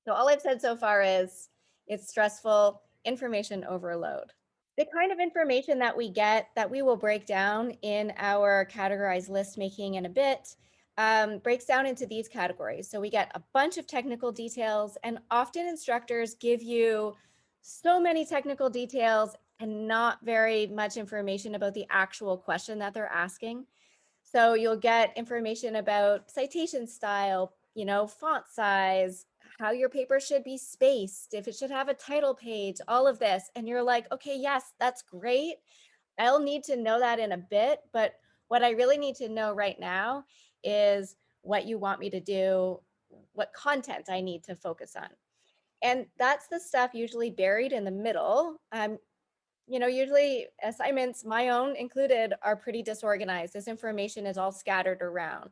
So all I've said so far is it's stressful, information overload. The kind of information that we get that we will break down in our categorized list making in a bit breaks down into these categories. So we get a bunch of technical details, and often instructors give you so many technical details and not very much information about the actual question that they're asking. So you'll get information about citation style, font size, how your paper should be spaced, if it should have a title page, all of this. And you're like, okay, yes, that's great. I'll need to know that in a bit. But what I really need to know right now is what you want me to do, what content I need to focus on. And that's the stuff usually buried in the middle. Usually assignments, my own included, are pretty disorganized. This information is all scattered around.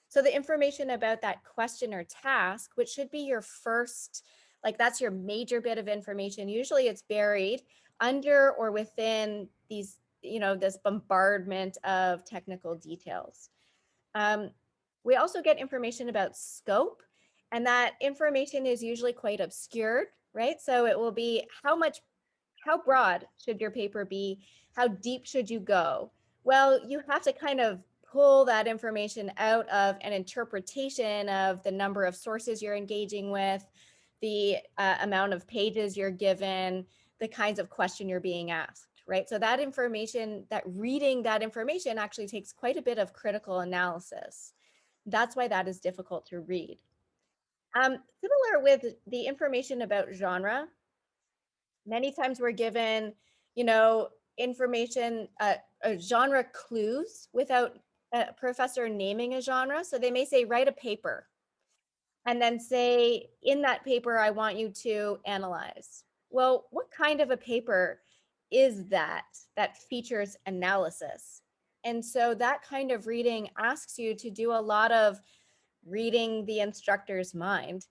So the information about that question or task, which should be your first, like that's your major bit of information, usually it's buried under or within these, this bombardment of technical details. We also get information about scope, and that information is usually quite obscured, right? So it will be how broad should your paper be? How deep should you go? Well, you have to kind of pull that information out of an interpretation of the number of sources you're engaging with, the amount of pages you're given, the kinds of question you're being asked, right? So that information, that reading that information actually takes quite a bit of critical analysis. That's why that is difficult to read. Similar with the information about genre, many times we're given, information, genre clues without a professor naming a genre. So they may say, write a paper, and then say, in that paper, I want you to analyze. Well, what kind of a paper is that features analysis? And so that kind of reading asks you to do a lot of reading the instructor's mind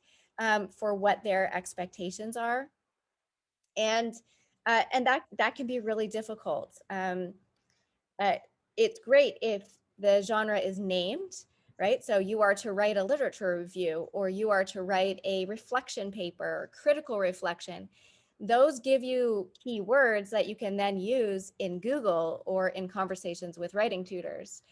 for what their expectations are. And that can be really difficult. It's great if the genre is named, right? So you are to write a literature review, or you are to write a reflection paper, critical reflection. Those give you keywords that you can then use in Google or in conversations with writing tutors.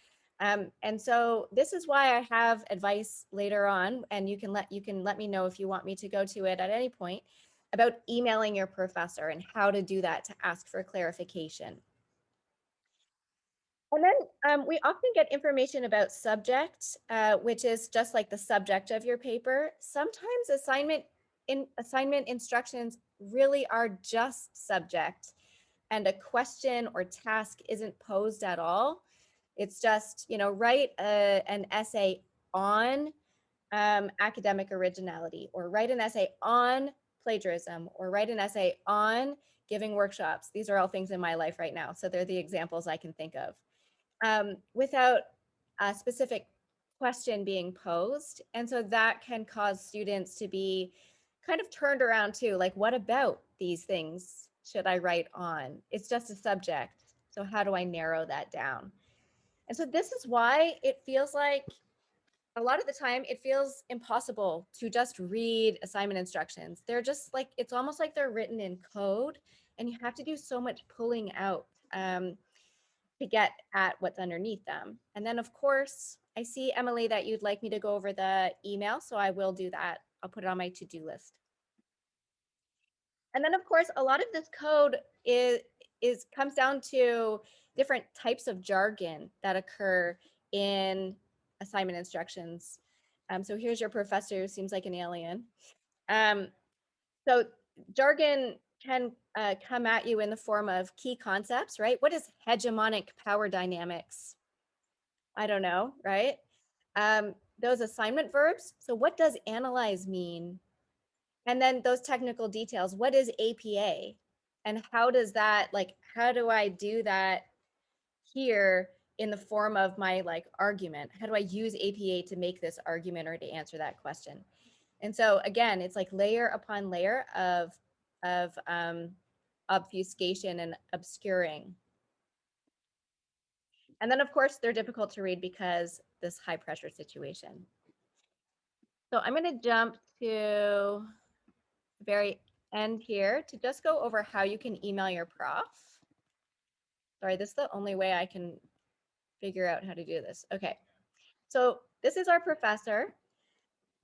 And so this is why I have advice later on, and you can let me know if you want me to go to it at any point, about emailing your professor and how to do that to ask for clarification. And then we often get information about subject, which is just like the subject of your paper. Sometimes assignment instructions really are just subject, and a question or task isn't posed at all. It's just, write an essay on academic originality, or write an essay on plagiarism, or write an essay on giving workshops. These are all things in my life right now, so they're the examples I can think of, without a specific question being posed. And so that can cause students to be kind of turned around too, like, what about these things should I write on? It's just a subject, so how do I narrow that down? And so this is why it feels like a lot of the time it feels impossible to just read assignment instructions. They're just like, it's almost like they're written in code, and you have to do so much pulling out to get at what's underneath them. And then of course, I see, Emily, that you'd like me to go over the email, so I will do that. I'll put it on my to-do list. And then of course, a lot of this code comes down to different types of jargon that occur in assignment instructions. So here's your professor who seems like an alien. So jargon can come at you in the form of key concepts, right? What is hegemonic power dynamics? I don't know, right? Those assignment verbs. So what does analyze mean? And then those technical details. What is APA? And how does that, like, how do I do that here in the form of my argument? How do I use APA to make this argument or to answer that question? And so again, it's like layer upon layer of obfuscation and obscuring. And then of course they're difficult to read because this high pressure situation. So I'm going to jump to very end here to just go over how you can email your prof. Sorry, this is the only way I can figure out how to do this. Okay, so this is our professor.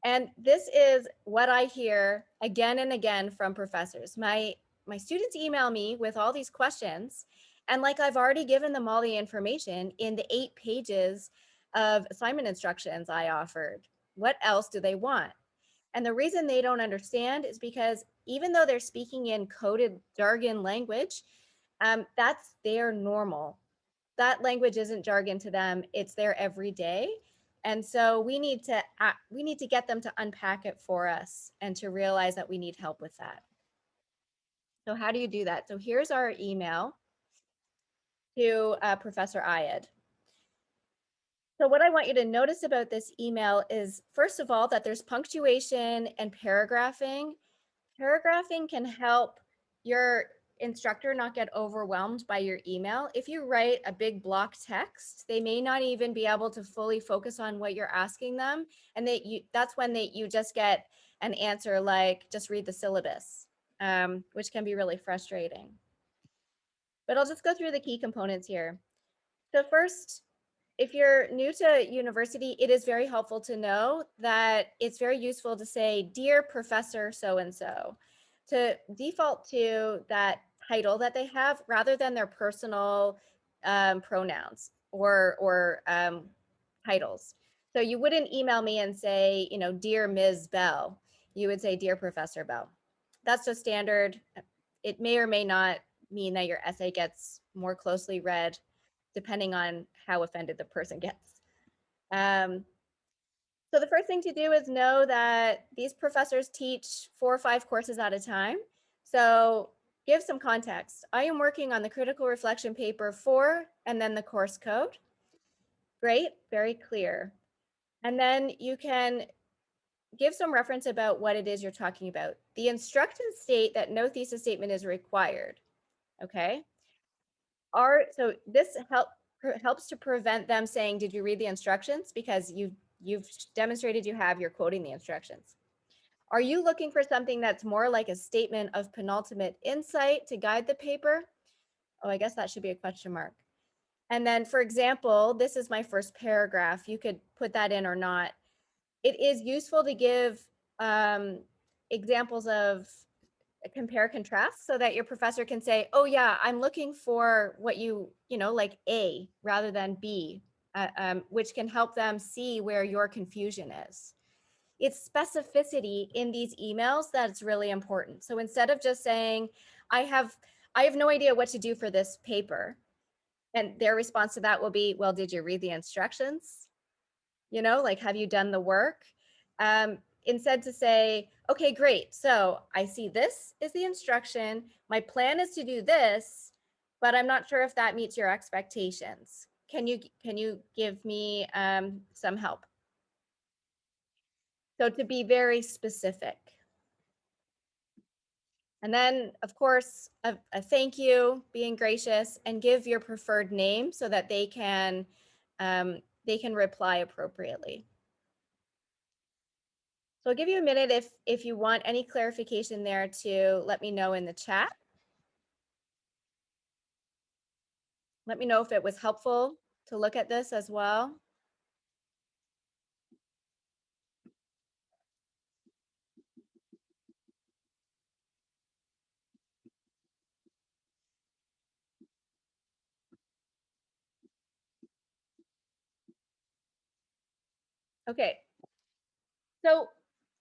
And this is what I hear again and again from professors. My students email me with all these questions, and like I've already given them all the information in the 8 pages of assignment instructions I offered. What else do they want? And the reason they don't understand is because even though they're speaking in coded jargon language, that's their normal. That language isn't jargon to them. It's their everyday. And so we need to get them to unpack it for us and to realize that we need help with that. So how do you do that? So here's our email to Professor Ayed. So what I want you to notice about this email is, first of all, that there's punctuation and paragraphing. Paragraphing can help your instructor not get overwhelmed by your email. If you write a big block text, they may not even be able to fully focus on what you're asking them. And that's when you just get an answer like, just read the syllabus, which can be really frustrating. But I'll just go through the key components here. So first, if you're new to university, it is very helpful to know that it's very useful to say, "Dear Professor so-and-so," to default to that title that they have rather than their personal pronouns or titles. So you wouldn't email me and say, "Dear Ms. Bell." You would say, "Dear Professor Bell." That's just standard. It may or may not mean that your essay gets more closely read depending on how offended the person gets. So the first thing to do is know that these professors teach 4 or 5 courses at a time. So give some context. I am working on the critical reflection paper 4 and then the course code. Great, very clear. And then you can give some reference about what it is you're talking about. The instructions state that no thesis statement is required. Okay. So this helps to prevent them saying, "Did you read the instructions?" Because you've demonstrated you have, you're quoting the instructions. Are you looking for something that's more like a statement of penultimate insight to guide the paper? Oh, I guess that should be a question mark. And then, for example, this is my first paragraph. You could put that in or not. It is useful to give examples of compare contrast so that your professor can say, "Oh yeah, I'm looking for what like A rather than B," which can help them see where your confusion is. It's specificity in these emails that's really important. So instead of just saying, I have no idea what to do for this paper," and their response to that will be, "Well, did you read the instructions? Like, have you done the work?" Instead to say, "Okay, great. So I see this is the instruction. My plan is to do this, but I'm not sure if that meets your expectations. Can you give me some help?" So to be very specific. And then, of course, a thank you, being gracious, and give your preferred name so that they can reply appropriately. So I'll give you a minute if you want any clarification there to let me know in the chat. Let me know if it was helpful to look at this as well. Okay, so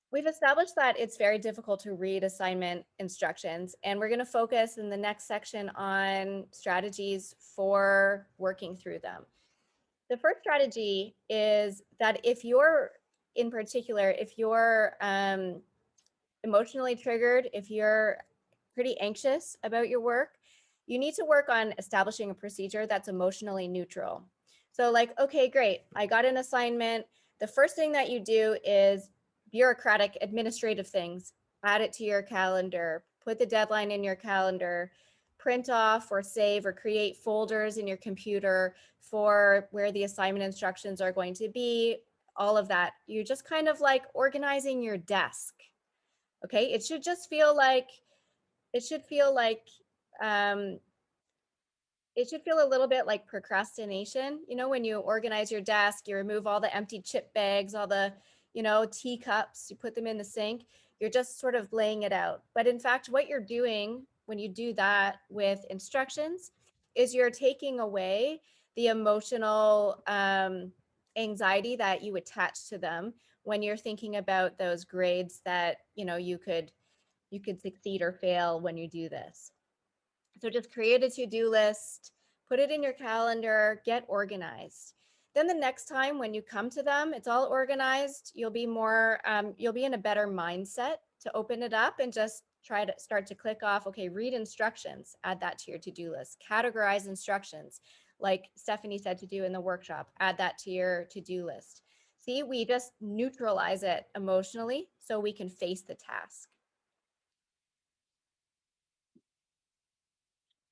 we've established that it's very difficult to read assignment instructions, and we're going to focus in the next section on strategies for working through them. The first strategy is that if you're emotionally triggered, if you're pretty anxious about your work, you need to work on establishing a procedure that's emotionally neutral. So like, okay, great, I got an assignment. The first thing that you do is bureaucratic administrative things. Add it to your calendar, put the deadline in your calendar, print off or save or create folders in your computer for where the assignment instructions are going to be, all of that. You're just kind of like organizing your desk. Okay, it should just feel like, it should feel like, it should feel a little bit like procrastination. You know, when you organize your desk, you remove all the empty chip bags, all the, you know, teacups, you put them in the sink, you're just sort of laying it out. But in fact, what you're doing when you do that with instructions is you're taking away the emotional anxiety that you attach to them when you're thinking about those grades that, you know, you could succeed or fail when you do this. So just create a to-do list, put it in your calendar, get organized. Then the next time when you come to them, it's all organized. You'll be more, you'll be in a better mindset to open it up and just try to start to click off, okay, read instructions, add that to your to-do list, categorize instructions, like Stephanie said to do in the workshop, add that to your to-do list. See, we just neutralize it emotionally so we can face the task.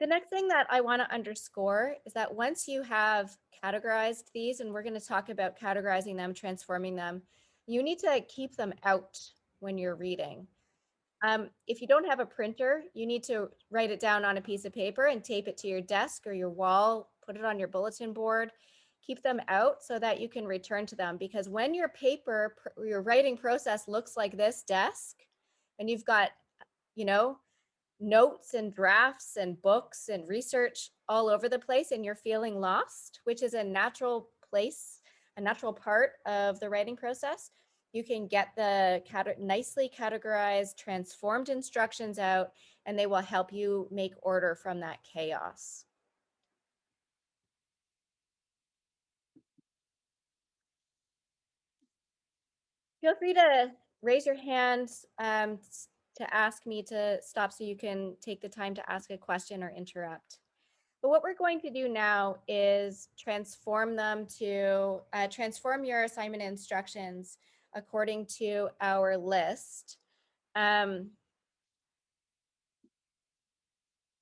The next thing that I want to underscore is that once you have categorized these, and we're going to talk about categorizing them, transforming them, you need to keep them out when you're reading. If you don't have a printer, you need to write it down on a piece of paper and tape it to your desk or your wall, put it on your bulletin board, keep them out so that you can return to them. Because when your paper, your writing process looks like this desk, and you've got, you know, notes and drafts and books and research all over the place and you're feeling lost, which is a natural place, a natural part of the writing process, you can get the nicely categorized, transformed instructions out, and they will help you make order from that chaos. Feel free to raise your hand to ask me to stop so you can take the time to ask a question or interrupt. But what we're going to do now is transform them to transform your assignment instructions according to our list, so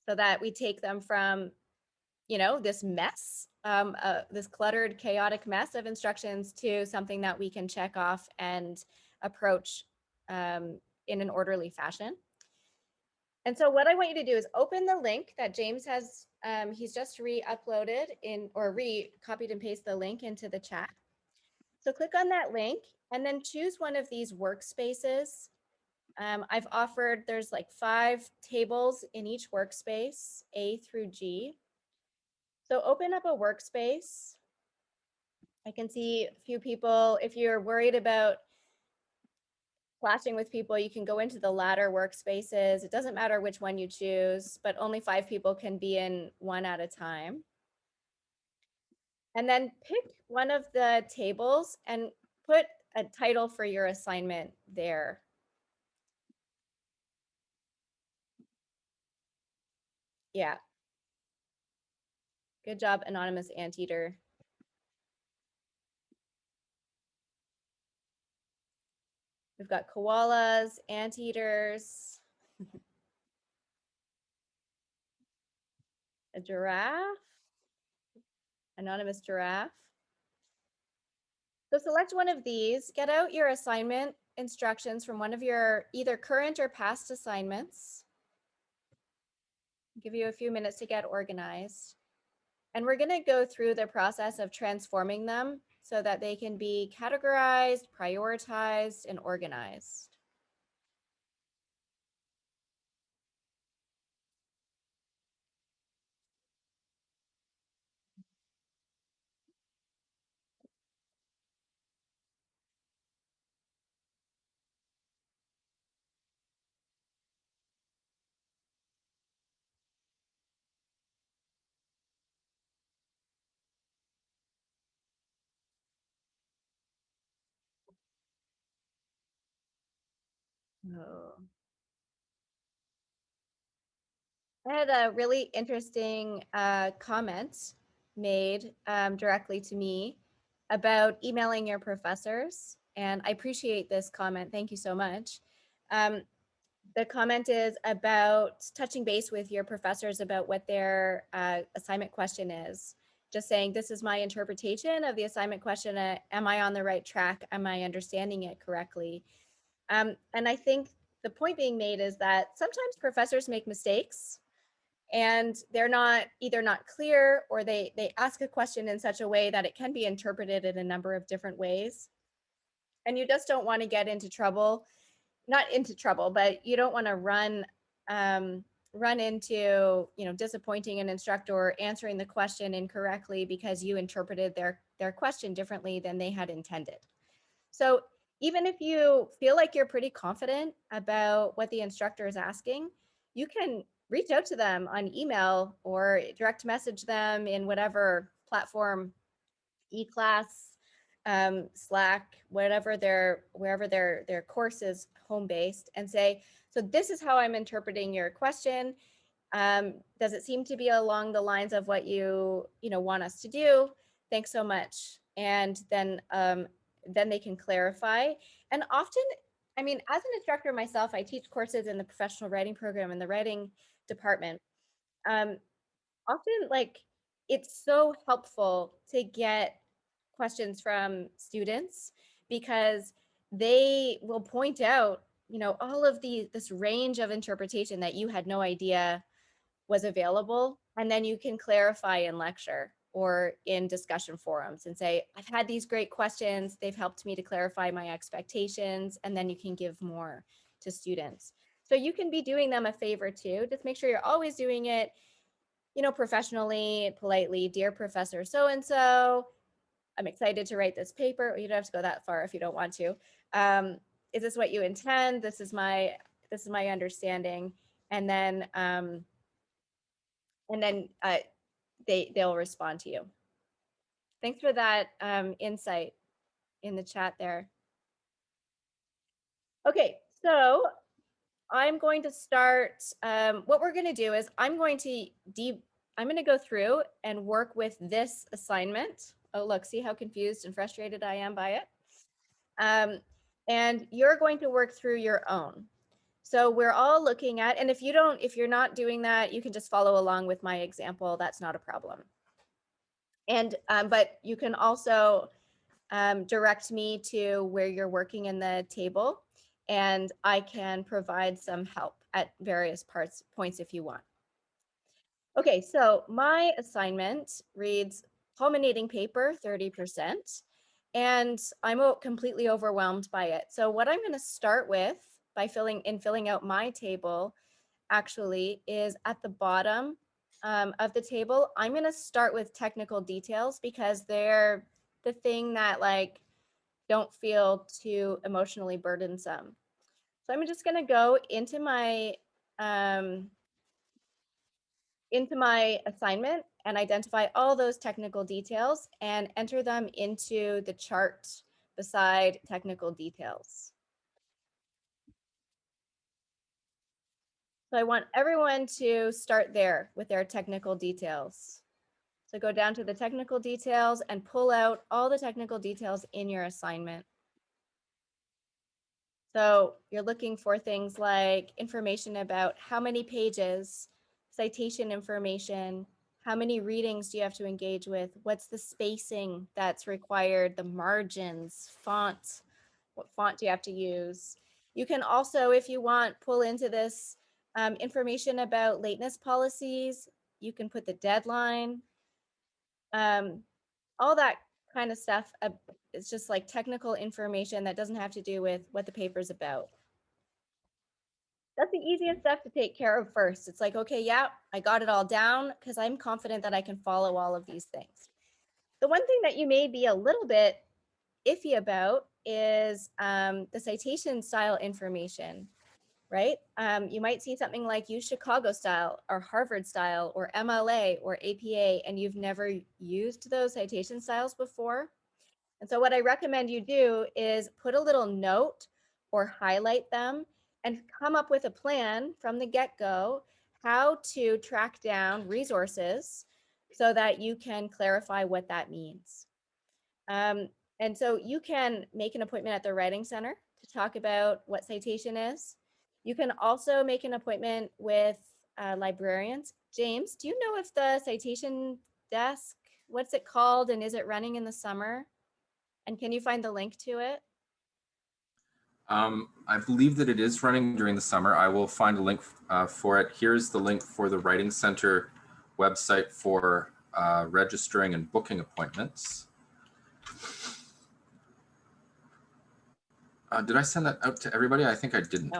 that we take them from, you know, this mess, this cluttered, chaotic mess of instructions to something that we can check off and approach in an orderly fashion. And so what I want you to do is open the link that James has, he's just re-uploaded in, or re-copied and pasted the link into the chat. So click on that link and then choose one of these workspaces. I've offered, there's like 5 tables in each workspace, A through G. So open up a workspace. I can see a few people. If you're worried about clashing with people, you can go into the ladder workspaces. It doesn't matter which one you choose, but only 5 people can be in one at a time. And then pick one of the tables and put a title for your assignment there. Yeah. Good job, anonymous anteater. We've got koalas, anteaters, a giraffe, anonymous giraffe. So select one of these, get out your assignment instructions from one of your either current or past assignments. I'll give you a few minutes to get organized. And we're going to go through the process of transforming them so that they can be categorized, prioritized, and organized. Oh. I had a really interesting comment made directly to me about emailing your professors. And I appreciate this comment. Thank you so much. The comment is about touching base with your professors about what their assignment question is. Just saying, this is my interpretation of the assignment question. Am I on the right track? Am I understanding it correctly? And I think the point being made is that sometimes professors make mistakes and they're not either not clear, or they ask a question in such a way that it can be interpreted in a number of different ways. And you just don't want to get into trouble, not into trouble, but you don't want to run into, disappointing an instructor or answering the question incorrectly because you interpreted their question differently than they had intended. So even if you feel like you're pretty confident about what the instructor is asking, you can reach out to them on email or direct message them in whatever platform, eClass, Slack, wherever their course is home based, and say, so this is how I'm interpreting your question. Does it seem to be along the lines of what you want us to do? Thanks so much. And then they can clarify. And often, I mean, as an instructor myself, I teach courses in the professional writing program in the writing department. Often, like, it's so helpful to get questions from students because they will point out, all of this range of interpretation that you had no idea was available. And then you can clarify in lecture or in discussion forums and say, I've had these great questions. They've helped me to clarify my expectations. And then you can give more to students. So you can be doing them a favor too. Just make sure you're always doing it, professionally, politely. Dear Professor so-and-so, I'm excited to write this paper. You don't have to go that far if you don't want to. Is this what you intend? This is my understanding. And then they'll respond to you. Thanks for that insight in the chat there. Okay, so I'm going to start. What we're going to do is I'm going to go through and work with this assignment. Oh, look, see how confused and frustrated I am by it. And you're going to work through your own. So we're all looking at, and if you're not doing that, you can just follow along with my example. That's not a problem. And but you can also direct me to where you're working in the table, and I can provide some help at various points if you want. Okay, so my assignment reads culminating paper 30%, and I'm completely overwhelmed by it. So what I'm going to start with by filling out my table actually is at the bottom of the table. I'm going to start with technical details because they're the thing that don't feel too emotionally burdensome. So I'm just going to go into my assignment and identify all those technical details and enter them into the chart beside technical details. So I want everyone to start there with their technical details. So go down to the technical details and pull out all the technical details in your assignment. So you're looking for things like information about how many pages, citation information, how many readings do you have to engage with, what's the spacing that's required, the margins, font, what font do you have to use. You can also, if you want, pull into this information about lateness policies. You can put the deadline, all that kind of stuff. It's just like technical information that doesn't have to do with what the paper's about. That's the easiest stuff to take care of first. It's like, okay, yeah, I got it all down because I'm confident that I can follow all of these things. The one thing that you may be a little bit iffy about is the citation style information, right? You might see something like use Chicago style or Harvard style or MLA or APA, and you've never used those citation styles before. And so what I recommend you do is put a little note or highlight them and come up with a plan from the get-go how to track down resources so that you can clarify what that means. And so you can make an appointment at the Writing Center to talk about what citation is. You can also make an appointment with librarians. James, do you know if the citation desk, what's it called, and is it running in the summer? And can you find the link to it? I believe that it is running during the summer. I will find a link for it. Here's the link for the Writing Center website for registering and booking appointments. Did I send that out to everybody? I think I didn't. No.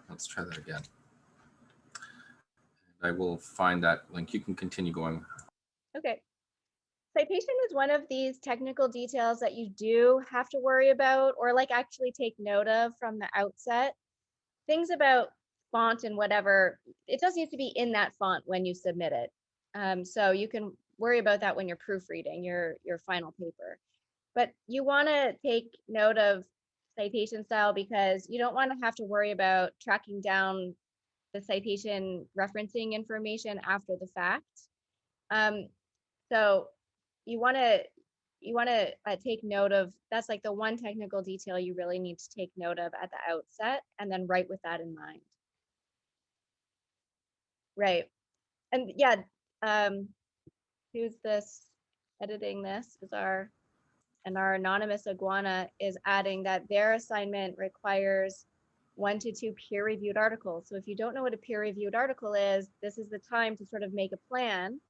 Let's try that again. I will find that link. You can continue going. Okay. Citation is one of these technical details that you do have to worry about or like actually take note of from the outset. Things about font and whatever, it does need to be in that font when you submit it. So you can worry about that when you're proofreading your final paper. But you want to take note of citation style because you don't want to have to worry about tracking down the citation referencing information after the fact. So you want to take note of, that's like the one technical detail you really need to take note of at the outset and then write with that in mind. Right. And yeah, who's this editing this is our anonymous iguana is adding that their assignment requires 1 to 2 peer-reviewed articles. So if you don't know what a peer-reviewed article is, this is the time to sort of make a plan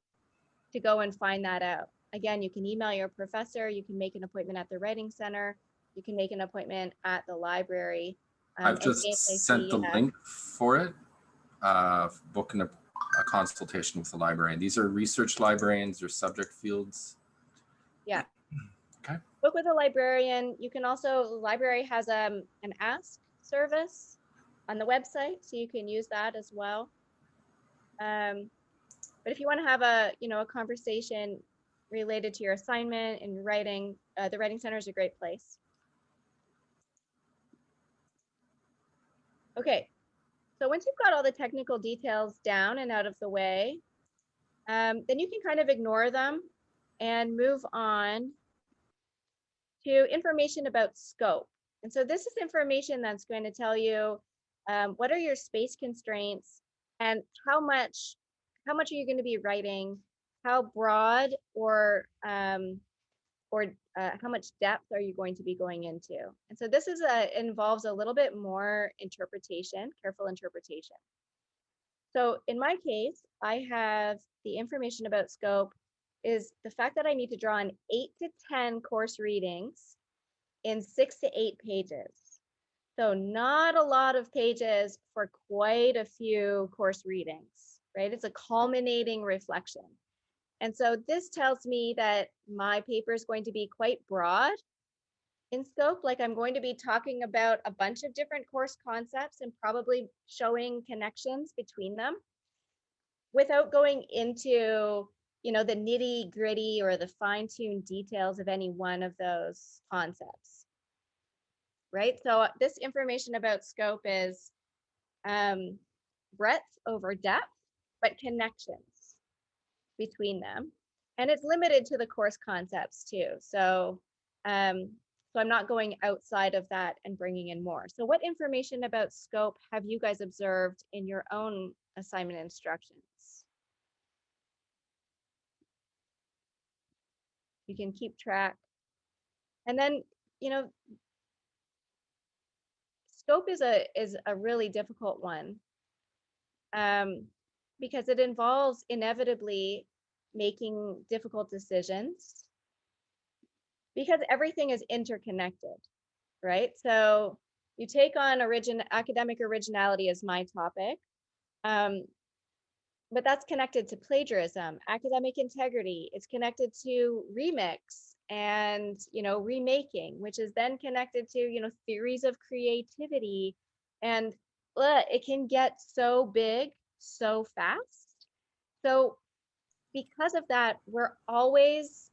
to go and find that out. Again, you can email your professor, you can make an appointment at the Writing Center, you can make an appointment at the library. I've just sent the link for it, booking a consultation with the librarian. These are research librarians or subject fields. Yeah. Okay. Book with a librarian. You can also, the library has an ask service on the website, so you can use that as well. But if you want to have a conversation related to your assignment and writing, the Writing Center is a great place. Okay, so once you've got all the technical details down and out of the way, then you can kind of ignore them and move on to information about scope. And so this is information that's going to tell you what are your space constraints and how much are you going to be writing, how broad or how much depth are you going to be going into. And so this is involves a little bit more interpretation, careful interpretation. So in my case, I have the information about scope is the fact that I need to draw on 8 to 10 course readings in 6 to 8 pages. So not a lot of pages for quite a few course readings, right? It's a culminating reflection. And so this tells me that my paper is going to be quite broad in scope. Like I'm going to be talking about a bunch of different course concepts and probably showing connections between them without going into the nitty gritty or the fine-tuned details of any one of those concepts. Right? So this information about scope is breadth over depth, but connections between them. And it's limited to the course concepts too. So I'm not going outside of that and bringing in more. So what information about scope have you guys observed in your own assignment instructions? You can keep track. And then, scope is a really difficult one because it involves inevitably making difficult decisions because everything is interconnected, right? So you take on academic originality as my topic, but that's connected to plagiarism, academic integrity. It's connected to remix and remaking, which is then connected to theories of creativity, and it can get so big so fast. So because of that, we always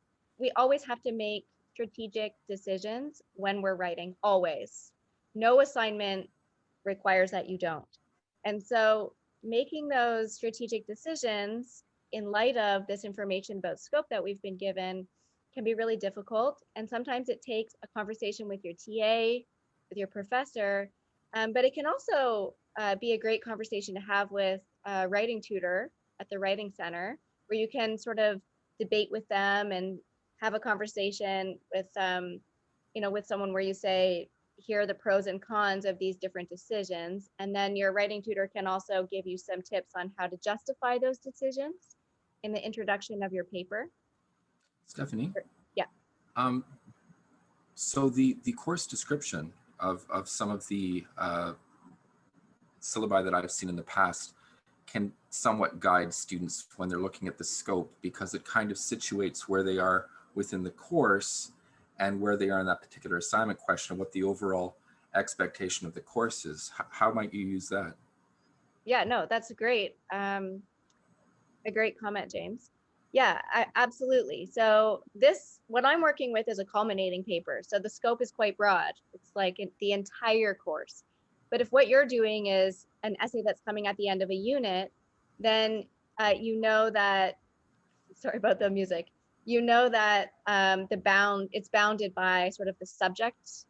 have to make strategic decisions when we're writing, always. No assignment requires that you don't. And so making those strategic decisions in light of this information about scope that we've been given can be really difficult. And sometimes it takes a conversation with your TA, with your professor, but it can also be a great conversation to have with a writing tutor at the Writing Center, where you can sort of debate with them and have a conversation with with someone where you say, here are the pros and cons of these different decisions. And then your writing tutor can also give you some tips on how to justify those decisions in the introduction of your paper. Stephanie? Yeah. So the course description of some of the syllabi that I've seen in the past can somewhat guide students when they're looking at the scope, because it kind of situates where they are within the course and where they are in that particular assignment question, what the overall expectation of the course is. How might you use that? Yeah, no, that's great. A great comment, James. Yeah, absolutely. So what I'm working with is a culminating paper. So the scope is quite broad. It's like the entire course. But if what you're doing is an essay that's coming at the end of a unit, then you know that, sorry about the music, you know that it's bounded by sort of the subject,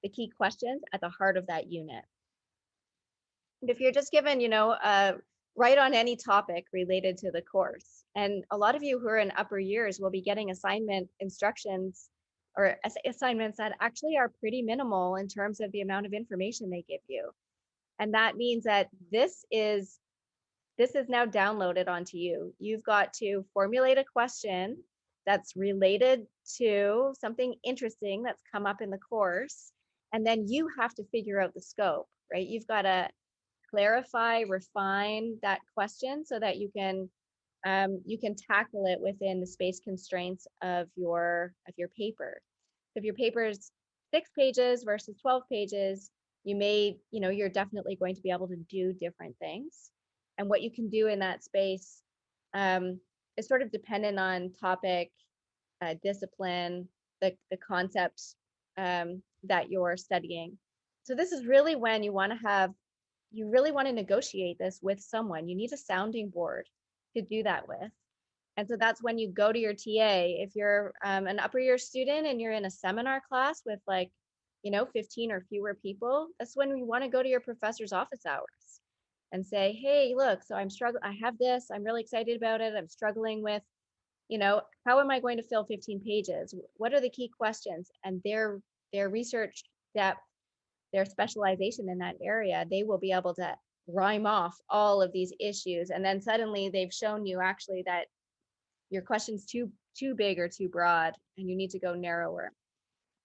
the key questions at the heart of that unit. And if you're just given, write on any topic related to the course, and a lot of you who are in upper years will be getting assignment instructions or assignments that actually are pretty minimal in terms of the amount of information they give you. And that means that this is now downloaded onto you. You've got to formulate a question that's related to something interesting that's come up in the course. And then you have to figure out the scope, right? You've got to clarify, refine that question so that you can tackle it within the space constraints of your paper. If your paper is 6 pages versus 12 pages, you're definitely going to be able to do different things. And what you can do in that space is sort of dependent on topic, discipline, the concept that you're studying. So this is really when you really want to negotiate this with someone. You need a sounding board to do that with. And so that's when you go to your TA. If you're an upper year student and you're in a seminar class with 15 or fewer people, that's when we want to go to your professor's office hours and say, hey, look, so I'm struggling. I have this. I'm really excited about it. I'm struggling with, how am I going to fill 15 pages? What are the key questions? And their research depth, their specialization in that area, they will be able to rhyme off all of these issues. And then suddenly they've shown you actually that your question's too big or too broad and you need to go narrower.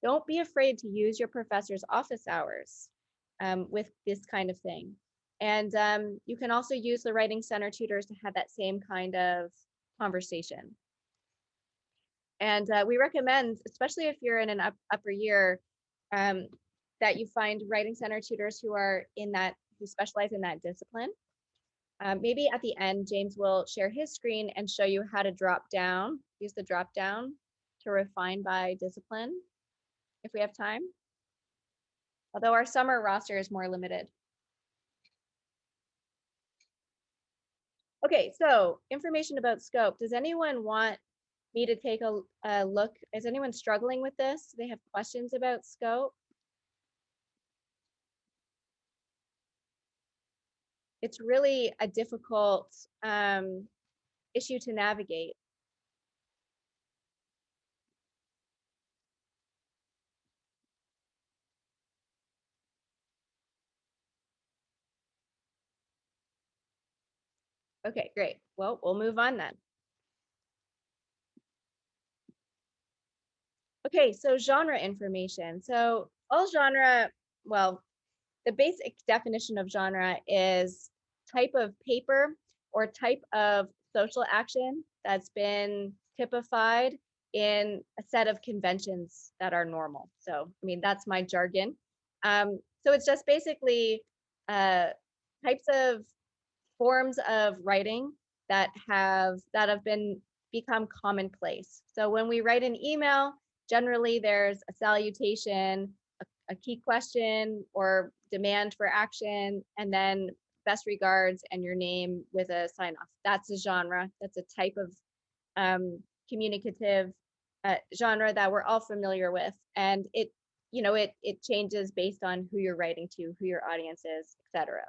Don't be afraid to use your professor's office hours with this kind of thing. And you can also use the Writing Center tutors to have that same kind of conversation. And we recommend, especially if you're in an upper year, that you find Writing Center tutors who specialize in that discipline. Maybe at the end, James will share his screen and show you how to use the drop down to refine by discipline, if we have time. Although our summer roster is more limited. Okay, so information about scope. Does anyone want me to take a look? Is anyone struggling with this? Do they have questions about scope? It's really a difficult issue to navigate. Okay, great. Well, we'll move on then. Okay, so genre information. So all genre, well, the basic definition of genre is type of paper or type of social action that's been typified in a set of conventions that are normal. So, I mean, that's my jargon. So it's just basically types of forms of writing that have become commonplace. So when we write an email, generally there's a salutation, a key question or demand for action, and then best regards and your name with a sign off. That's a genre. That's a type of communicative genre that we're all familiar with, and it changes based on who you're writing to, who your audience is, etc.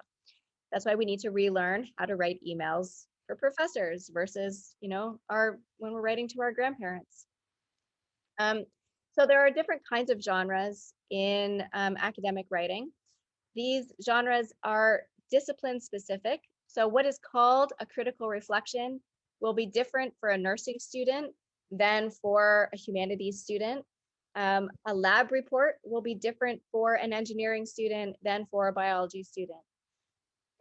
That's why we need to relearn how to write emails for professors versus when we're writing to our grandparents. So there are different kinds of genres in academic writing. These genres are discipline specific. So what is called a critical reflection will be different for a nursing student than for a humanities student. A lab report will be different for an engineering student than for a biology student.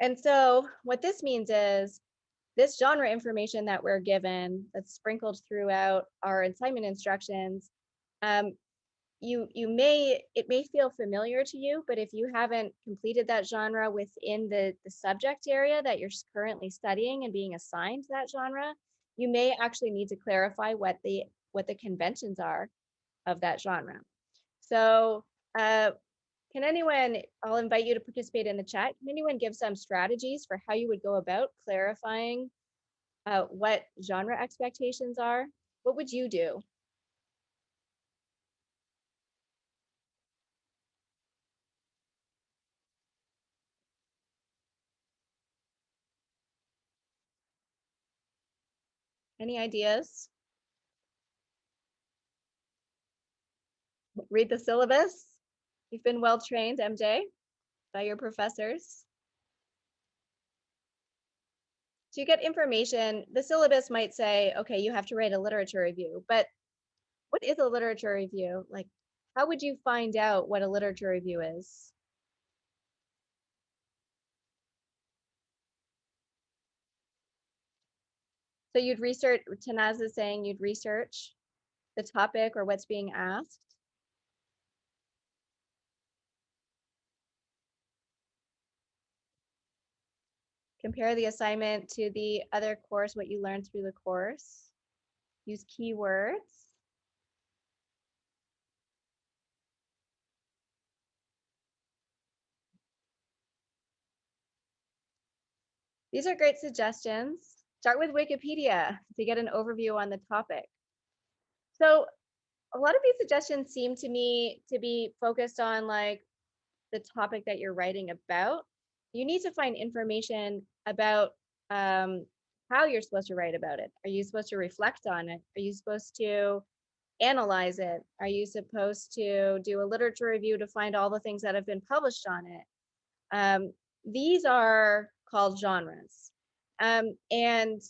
And so what this means is this genre information that we're given that's sprinkled throughout our assignment instructions, um, it may feel familiar to you, but if you haven't completed that genre within the subject area that you're currently studying and being assigned that genre, you may actually need to clarify what the conventions are of that genre. So can anyone, I'll invite you to participate in the chat. Can anyone give some strategies for how you would go about clarifying what genre expectations are? What would you do? Any ideas? Read the syllabus. You've been well trained, MJ, by your professors. So you get information. The syllabus might say, okay, you have to write a literature review, but what is a literature review? Like, how would you find out what a literature review is? So you'd research, Tanaz is saying you'd research the topic or what's being asked. Compare the assignment to the other course, what you learned through the course. Use keywords. These are great suggestions. Start with Wikipedia to get an overview on the topic. So a lot of these suggestions seem to me to be focused on like the topic that you're writing about. You need to find information about how you're supposed to write about it. Are you supposed to reflect on it? Are you supposed to analyze it? Are you supposed to do a literature review to find all the things that have been published on it? These are called genres. And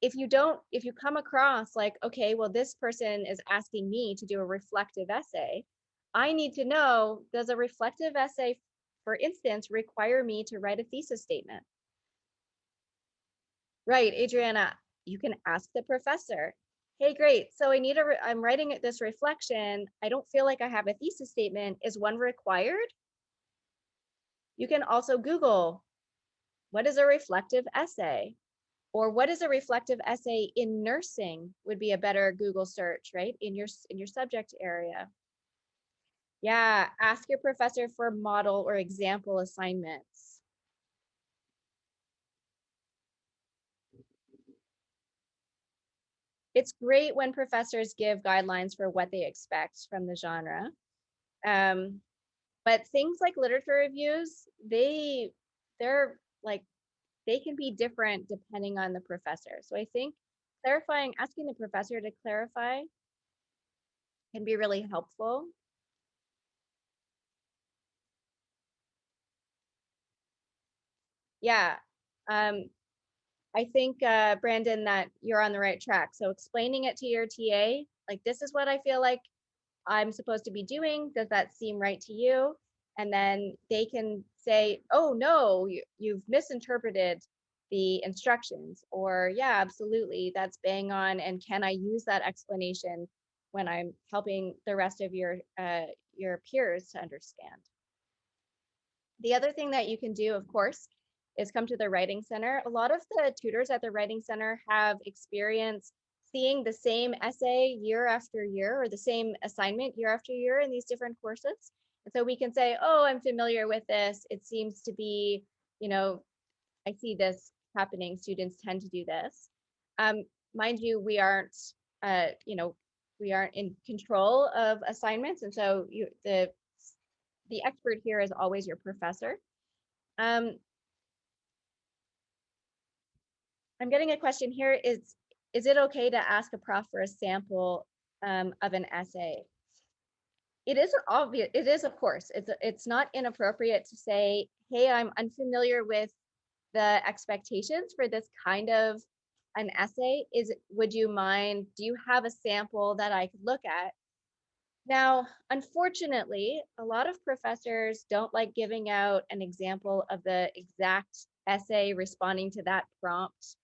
if you come across like, okay, well, this person is asking me to do a reflective essay, I need to know, does a reflective essay, for instance, require me to write a thesis statement? Right, Adriana, you can ask the professor, hey, great, so I'm writing this reflection. I don't feel like I have a thesis statement. Is one required? You can also Google, what is a reflective essay? Or what is a reflective essay in nursing would be a better Google search, right? In your subject area. Yeah, ask your professor for model or example assignments. It's great when professors give guidelines for what they expect from the genre. But things like literature reviews, they're like, they can be different depending on the professor. So I think asking the professor to clarify can be really helpful. Yeah. Um, I think, Brandon, that you're on the right track. So explaining it to your TA, like, this is what I feel like I'm supposed to be doing. Does that seem right to you? And then they can say, oh, no, you've misinterpreted the instructions. Or, yeah, absolutely, that's bang on. And can I use that explanation when I'm helping the rest of your peers to understand? The other thing that you can do, of course, is come to the Writing Center. A lot of the tutors at the Writing Center have experience seeing the same essay year after year or the same assignment year after year in these different courses. And so we can say, oh, I'm familiar with this. It seems to be, you know, I see this happening. Students tend to do this. Mind you, we aren't in control of assignments. And so the expert here is always your professor. Um, I'm getting a question here. Is it okay to ask a prof for a sample of an essay? it isn't obvious. It is, of course, it's not inappropriate to say, hey, I'm unfamiliar with the expectations for this kind of an essay. Would you mind, do you have a sample that I could look at? Now, unfortunately, a lot of professors don't like giving out an example of the exact essay responding to that prompt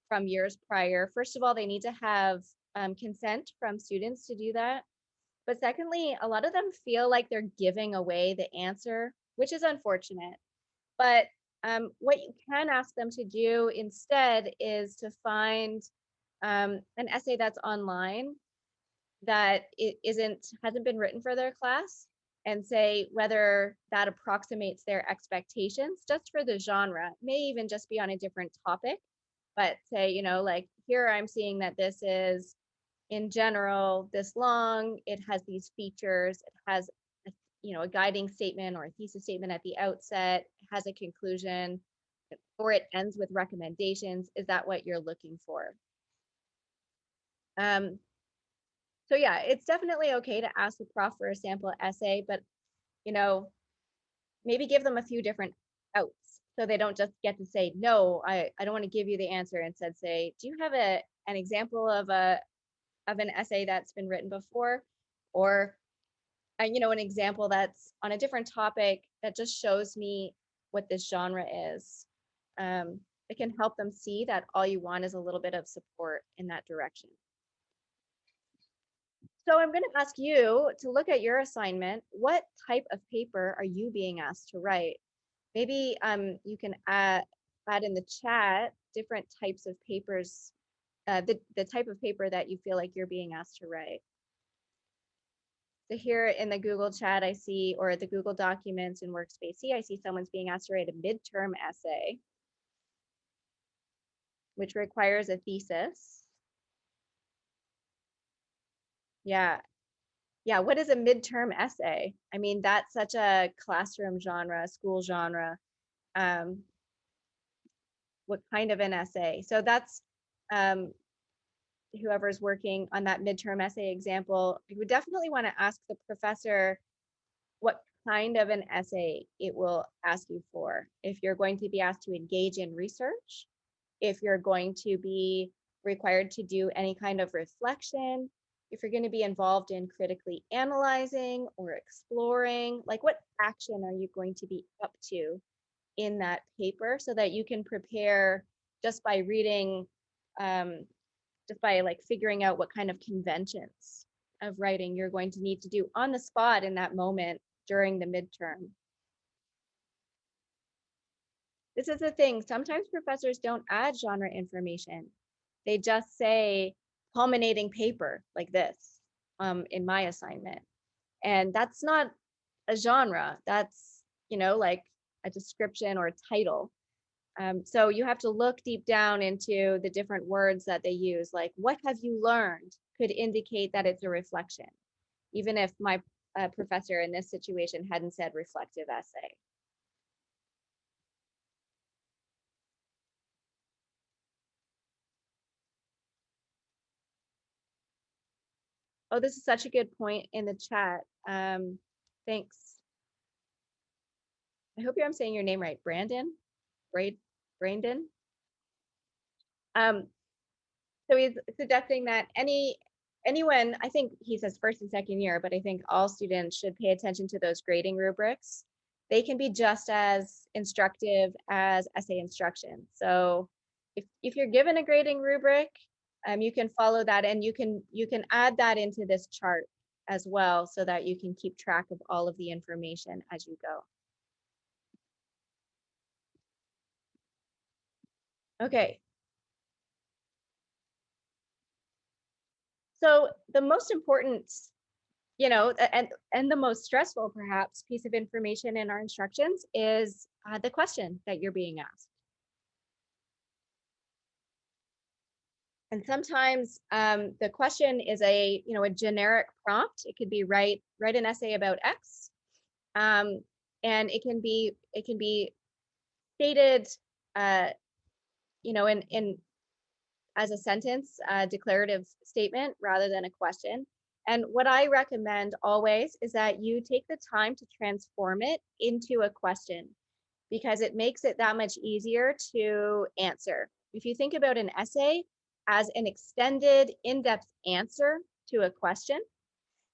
from years prior. First of all, they need to have consent from students to do that. But secondly, a lot of them feel like they're giving away the answer, which is unfortunate. But what you can ask them to do instead is to find an essay that's online that it hasn't been written for their class, and say whether that approximates their expectations just for the genre. It may even just be on a different topic, but say, like, here I'm seeing that this is in general this long, it has these features, it has a guiding statement or a thesis statement at the outset, it has a conclusion, or it ends with recommendations. Is that what you're looking for? um, so yeah, it's definitely okay to ask the prof for a sample essay, but you know maybe give them a few different outs so they don't just get to say no, I don't want to give you the answer. Instead, say, do you have an example of an essay that's been written before, or an example that's on a different topic that just shows me what this genre is. It can help them see that all you want is a little bit of support in that direction. So I'm going to ask you to look at your assignment. What type of paper are you being asked to write? Maybe you can add in the chat different types of papers, the type of paper that you feel like you're being asked to write. So here in the Google chat, I see, or the Google Documents in Workspace C, I see someone's being asked to write a midterm essay, which requires a thesis. Yeah. Yeah, what is a midterm essay? I mean, that's such a classroom genre, school genre. Um, what kind of an essay? So that's um, whoever's working on that midterm essay example. You would definitely want to ask the professor what kind of an essay it will ask you for. If you're going to be asked to engage in research, if you're going to be required to do any kind of reflection, if you're going to be involved in critically analyzing or exploring, like what action are you going to be up to in that paper, so that you can prepare just by reading, just by like figuring out what kind of conventions of writing you're going to need to do on the spot in that moment during the midterm. This is the thing. Sometimes professors don't add genre information. They just say culminating paper like this in my assignment. And that's not a genre. That's, like a description or a title. So you have to look deep down into the different words that they use. Like, what have you learned could indicate that it's a reflection, even if my professor in this situation hadn't said reflective essay. Oh, this is such a good point in the chat. Thanks. I hope I'm saying your name right. Brandon? Brandon? Um, so he's suggesting that anyone, I think he says first and second year, but I think all students should pay attention to those grading rubrics. They can be just as instructive as essay instruction. So if you're given a grading rubric, you can follow that, and you can add that into this chart as well, so that you can keep track of all of the information as you go. Okay. So the most important, and the most stressful perhaps piece of information in our instructions is the question that you're being asked. And sometimes the question is a generic prompt. It could be write an essay about X, and it can be stated, in as a sentence, declarative statement rather than a question. And what I recommend always is that you take the time to transform it into a question because it makes it that much easier to answer. If you think about an essay as an extended, in-depth answer to a question,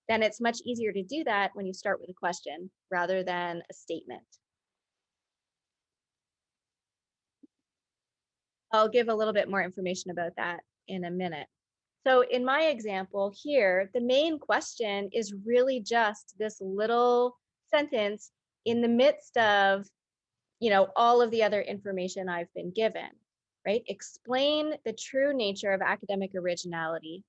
then it's much easier to do that when you start with a question rather than a statement. I'll give a little bit more information about that in a minute. So in my example here, the main question is really just this little sentence in the midst of, all of the other information I've been given, right? Explain the true nature of academic originality.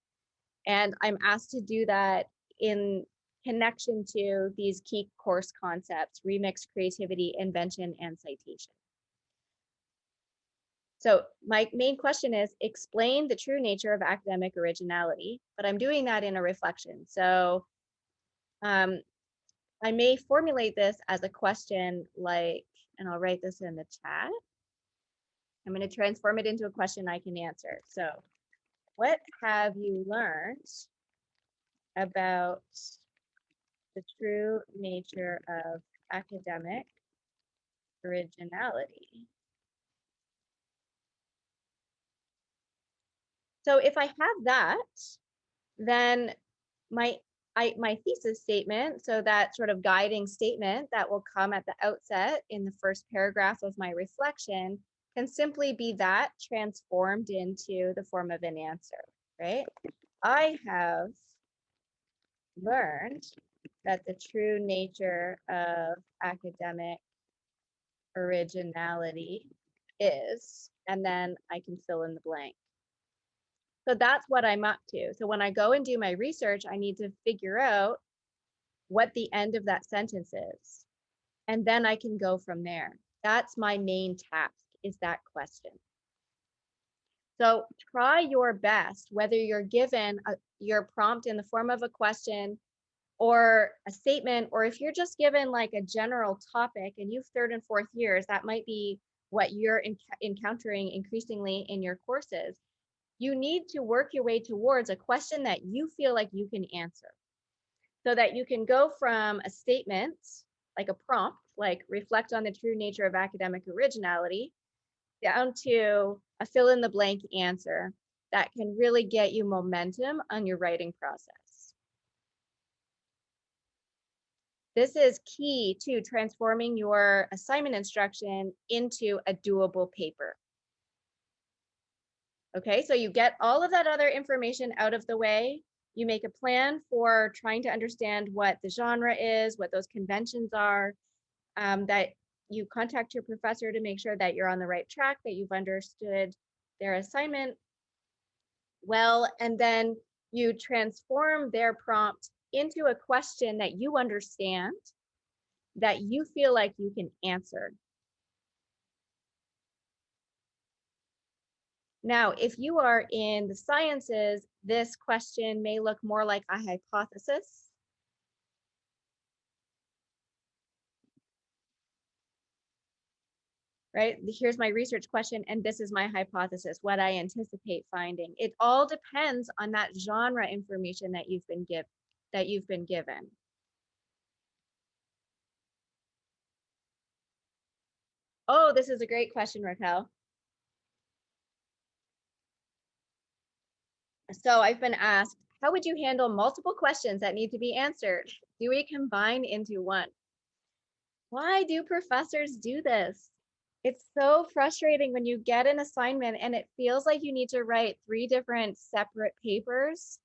And I'm asked to do that in connection to these key course concepts: remix, creativity, invention, and citation. So my main question is explain the true nature of academic originality, but I'm doing that in a reflection. So I may formulate this as a question like, and I'll write this in the chat. I'm going to transform it into a question I can answer. So what have you learned about the true nature of academic originality? So if I have that, then my my thesis statement, so that sort of guiding statement that will come at the outset in the first paragraph of my reflection, can simply be that transformed into the form of an answer, right? I have learned that the true nature of academic originality is, and then I can fill in the blank. So that's what I'm up to. So when I go and do my research, I need to figure out what the end of that sentence is. And then I can go from there. That's my main task, is that question. So try your best, whether you're given your prompt in the form of a question or a statement, or if you're just given like a general topic and you've third and fourth years, that might be what you're encountering increasingly in your courses. You need to work your way towards a question that you feel like you can answer, so that you can go from a statement, like a prompt, like reflect on the true nature of academic originality, down to a fill in the blank answer that can really get you momentum on your writing process. This is key to transforming your assignment instruction into a doable paper. Okay, so you get all of that other information out of the way. You make a plan for trying to understand what the genre is, what those conventions are, that you contact your professor to make sure that you're on the right track, that you've understood their assignment well, and then you transform their prompt into a question that you understand, that you feel like you can answer. Now, if you are in the sciences, this question may look more like a hypothesis. Right? Here's my research question, and this is my hypothesis, what I anticipate finding. It all depends on that genre information that you've been given. Oh, this is a great question, Raquel. So I've been asked, how would you handle multiple questions that need to be answered? Do we combine into one? Why do professors do this? It's so frustrating when you get an assignment and it feels like you need to write 3 different separate papers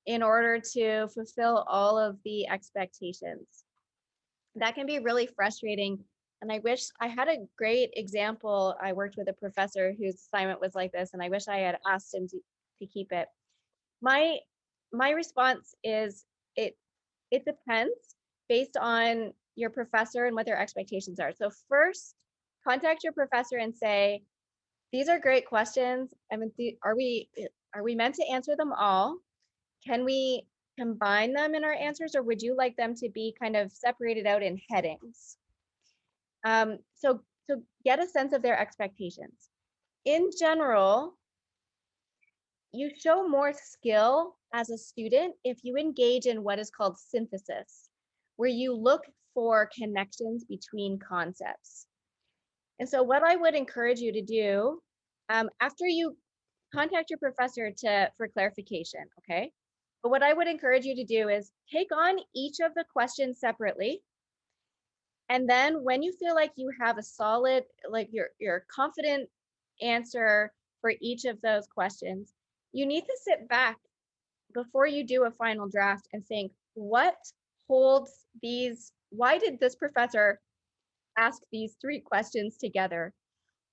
in order to fulfill all of the expectations. That can be really frustrating. And I wish I had a great example. I worked with a professor whose assignment was like this, and I wish I had asked him to keep it. My response is it depends based on your professor and what their expectations are. So first, contact your professor and say, these are great questions. I mean, are we meant to answer them all? Can we combine them in our answers, or would you like them to be kind of separated out in headings? So get a sense of their expectations. In general, you show more skill as a student if you engage in what is called synthesis, where you look for connections between concepts. And so what I would encourage you to do after you contact your professor for clarification, okay? But what I would encourage you to do is take on each of the questions separately. And then when you feel like you have a solid, like your confident answer for each of those questions, you need to sit back before you do a final draft and think, what holds these, why did this professor ask these three questions together?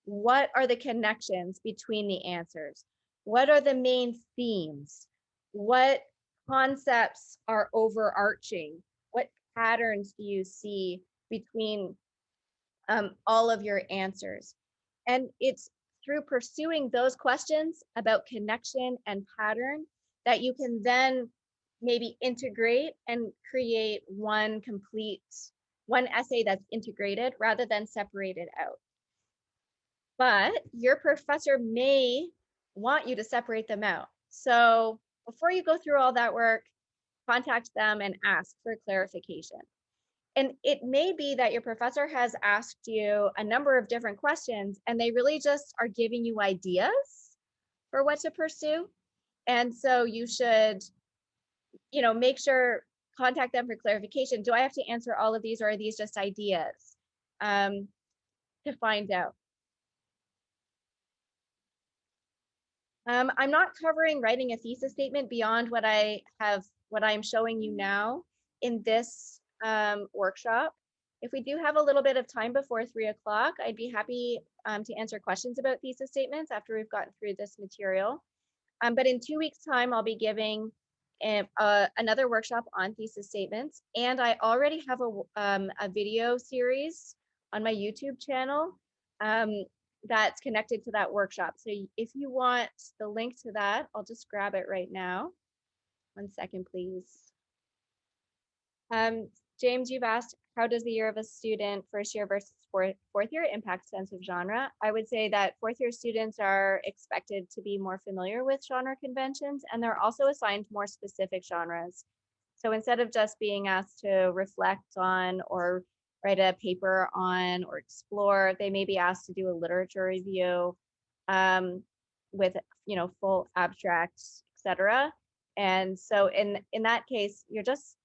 What are the connections between the answers? What are the main themes? What concepts are overarching? What patterns do you see between all of your answers? And it's through pursuing those questions about connection and pattern that you can then maybe integrate and create one essay that's integrated rather than separated out. But your professor may want you to separate them out. So before you go through all that work, contact them and ask for clarification. And it may be that your professor has asked you a number of different questions and they really just are giving you ideas for what to pursue. And so you should, make sure, contact them for clarification. Do I have to answer all of these or are these just ideas? To find out. I'm not covering writing a thesis statement beyond what I'm showing you now in this workshop. If we do have a little bit of time before 3 o'clock, I'd be happy to answer questions about thesis statements after we've gotten through this material. But in 2 weeks' time, I'll be giving another workshop on thesis statements. And I already have a video series on my YouTube channel that's connected to that workshop. So if you want the link to that, I'll just grab it right now. 1 second, please. James, you've asked, how does the year of a student first year versus fourth year impact sense of genre? I would say that fourth year students are expected to be more familiar with genre conventions, and they're also assigned more specific genres. So instead of just being asked to reflect on or write a paper on or explore, they may be asked to do a literature review with full abstracts, etc. And so in that case, you're just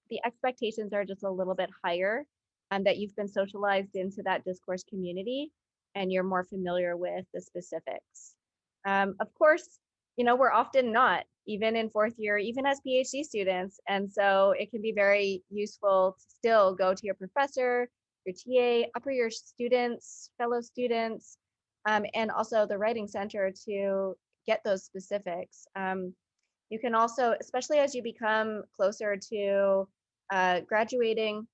the expectations are just a little bit higher, and that you've been socialized into that discourse community and you're more familiar with the specifics. Of course, we're often not, even in fourth year, even as PhD students. And so it can be very useful to still go to your professor, your TA, upper year students, fellow students, and also the writing center to get those specifics. You can also, especially as you become closer to graduating,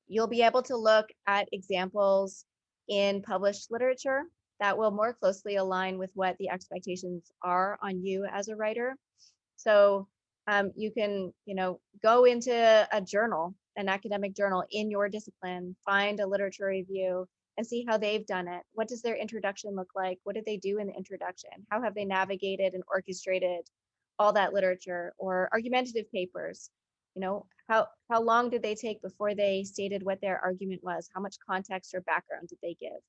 you'll be able to look at examples in published literature that will more closely align with what the expectations are on you as a writer. So you can, go into a journal, an academic journal in your discipline, find a literature review and see how they've done it. What does their introduction look like? What did they do in the introduction? How have they navigated and orchestrated all that literature? Or argumentative papers? How long did they take before they stated what their argument was? How much context or background did they give?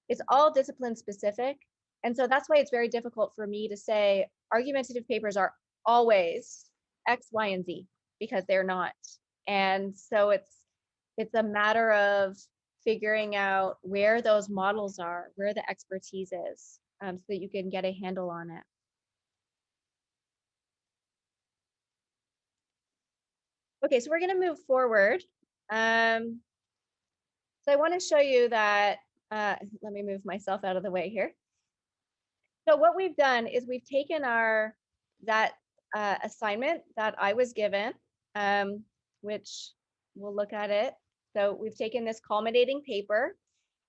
It's all discipline specific. And so that's why it's very difficult for me to say argumentative papers are always X, Y, and Z, because they're not. And so it's a matter of figuring out where those models are, where the expertise is, so that you can get a handle on it. Okay, so we're going to move forward. So I want to show you that, let me move myself out of the way here. So what we've done is we've taken that assignment that I was given, which we'll look at it. So we've taken this culminating paper,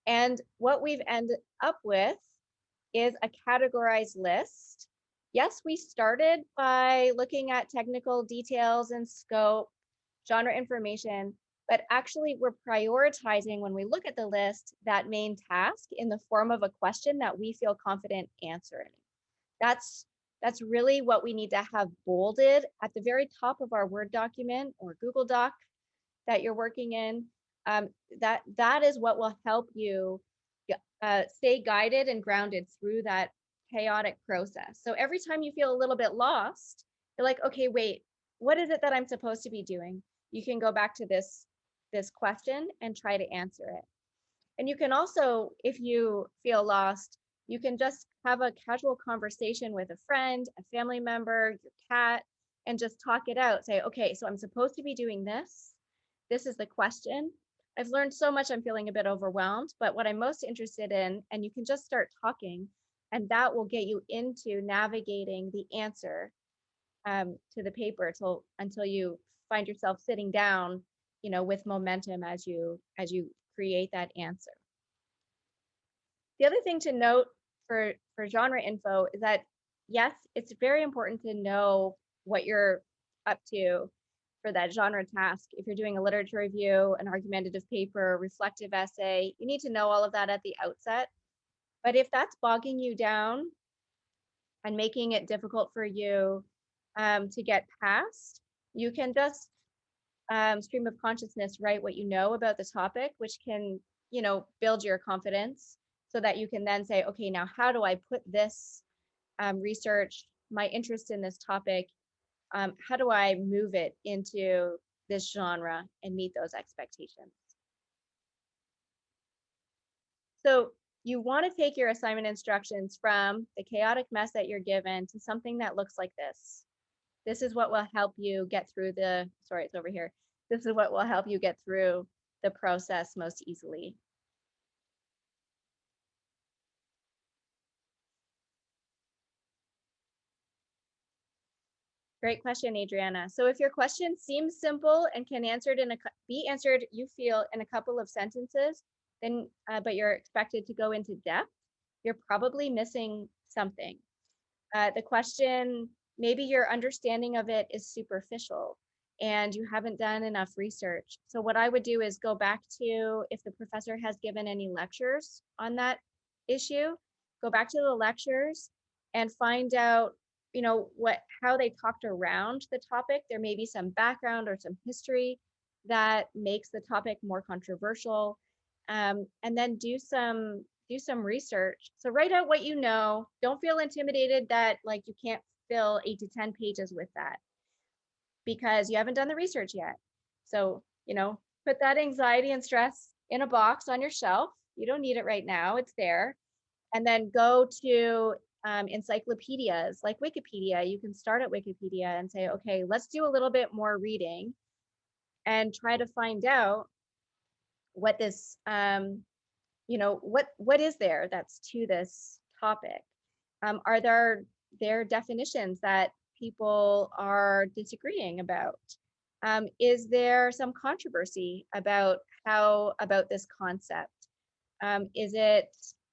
and what we've ended up with is a categorized list. Yes, we started by looking at technical details and scope, genre information, but actually we're prioritizing, when we look at the list, that main task in the form of a question that we feel confident answering. That's That's really what we need to have bolded at the very top of our Word document or Google Doc that you're working in. That is what will help you stay guided and grounded through that chaotic process. So every time you feel a little bit lost, you're like, okay, wait, what is it that I'm supposed to be doing? You can go back to this question and try to answer it. And you can also, if you feel lost, you can just have a casual conversation with a friend, a family member, your cat, and just talk it out. Say, okay, so I'm supposed to be doing this. This is the question. I've learned so much, I'm feeling a bit overwhelmed, but what I'm most interested in, and you can just start talking, and that will get you into navigating the answer to the paper until you find yourself sitting down, with momentum as you create that answer. The other thing to note for genre info is that, yes, it's very important to know what you're up to for that genre task. If you're doing a literature review, an argumentative paper, reflective essay, you need to know all of that at the outset. But if that's bogging you down and making it difficult for you to get past, you can just stream of consciousness write what you know about the topic, which can, build your confidence so that you can then say, okay, now how do I put this research, my interest in this topic, how do I move it into this genre and meet those expectations? So you want to take your assignment instructions from the chaotic mess that you're given to something that looks like this. This is what will help you get through sorry, it's over here. This is what will help you get through the process most easily. Great question, Adriana. So if your question seems simple and can be answered, you feel, in a couple of sentences, then but you're expected to go into depth, you're probably missing something. The question, maybe your understanding of it is superficial and you haven't done enough research. So what I would do is go back to, if the professor has given any lectures on that issue, go back to the lectures and find out, how they talked around the topic. There may be some background or some history that makes the topic more controversial. And then do some research. So write out what you know. Don't feel intimidated that like you can't fill 8 to 10 pages with that because you haven't done the research yet. So, put that anxiety and stress in a box on your shelf. You don't need it right now, it's there. And then go to encyclopedias like Wikipedia. You can start at Wikipedia and say, okay, let's do a little bit more reading and try to find out what this what is there that's to this topic. Are there definitions that people are disagreeing about? Is there some controversy about this concept? Is it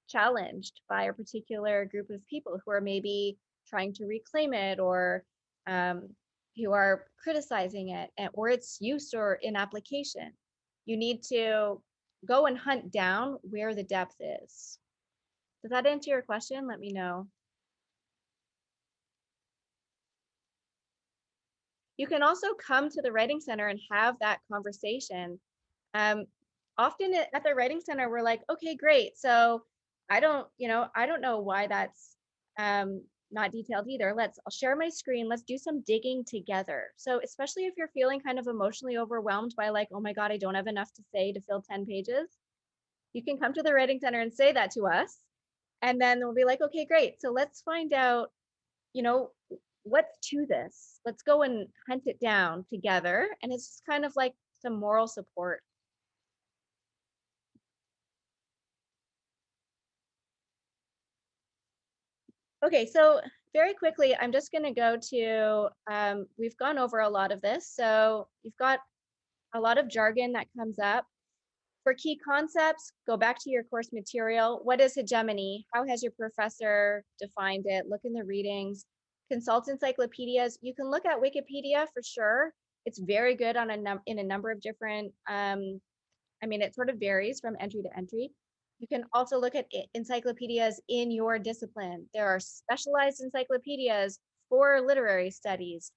challenged by a particular group of people who are maybe trying to reclaim it, or who are criticizing it, or its use or in application? You need to go and hunt down where the depth is. Does that answer your question? Let me know. You can also come to the Writing Center and have that conversation. Often at the Writing Center, we're like, okay, great. So I don't know why that's not detailed either. I'll share my screen. Let's do some digging together. So especially if you're feeling kind of emotionally overwhelmed by like, oh my God, I don't have enough to say to fill 10 pages. You can come to the Writing Center and say that to us. And then we'll be like, okay, great. So let's find out, what's to this. Let's go and hunt it down together. And it's just kind of like some moral support. Okay, so very quickly, I'm just going to go to, we've gone over a lot of this. So you've got a lot of jargon that comes up. For key concepts, go back to your course material. What is hegemony? How has your professor defined it? Look in the readings. Consult encyclopedias. You can look at Wikipedia for sure. It's very good in a number of different, it sort of varies from entry to entry. You can also look at encyclopedias in your discipline. There are specialized encyclopedias for literary studies,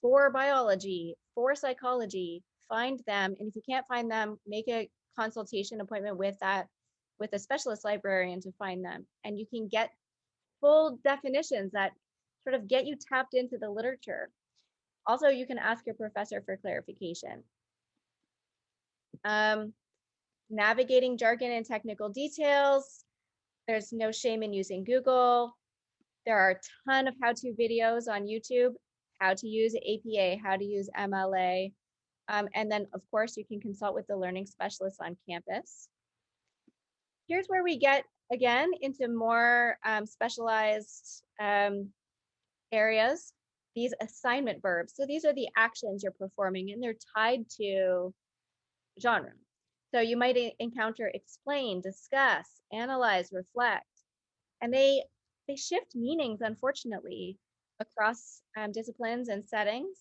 for biology, for psychology. Find them, and if you can't find them, make a consultation appointment with a specialist librarian to find them. And you can get full definitions that sort of get you tapped into the literature. Also, you can ask your professor for clarification. Navigating jargon and technical details. There's no shame in using Google. There are a ton of how-to videos on YouTube, how to use APA, how to use MLA. And then, of course, you can consult with the learning specialists on campus. Here's where we get, again, into more specialized areas, these assignment verbs. So these are the actions you're performing, and they're tied to genre. So you might encounter explain, discuss, analyze, reflect, and they shift meanings, unfortunately, across disciplines and settings.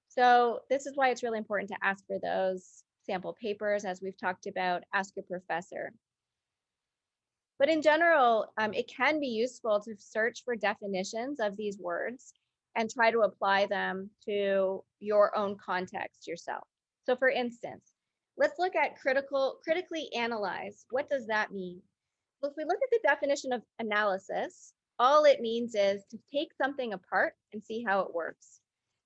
So this is why it's really important to ask for those sample papers, as we've talked about, ask your professor. But in general, it can be useful to search for definitions of these words and try to apply them to your own context yourself. So for instance, let's look at critically analyze. What does that mean? Well, if we look at the definition of analysis, all it means is to take something apart and see how it works.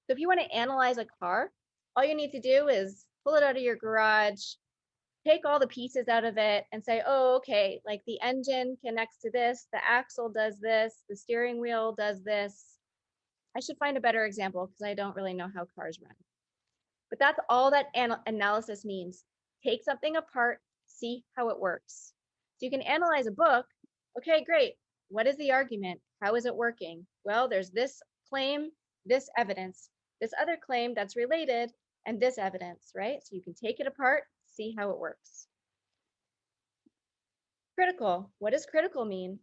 So if you want to analyze a car, all you need to do is pull it out of your garage, take all the pieces out of it and say, oh, okay, like the engine connects to this, the axle does this, the steering wheel does this. I should find a better example because I don't really know how cars run. But that's all that analysis means. Take something apart, see how it works. So you can analyze a book. Okay, great. What is the argument? How is it working? Well, there's this claim, this evidence, this other claim that's related, and this evidence, right? So you can take it apart, see how it works. Critical. What does critical mean?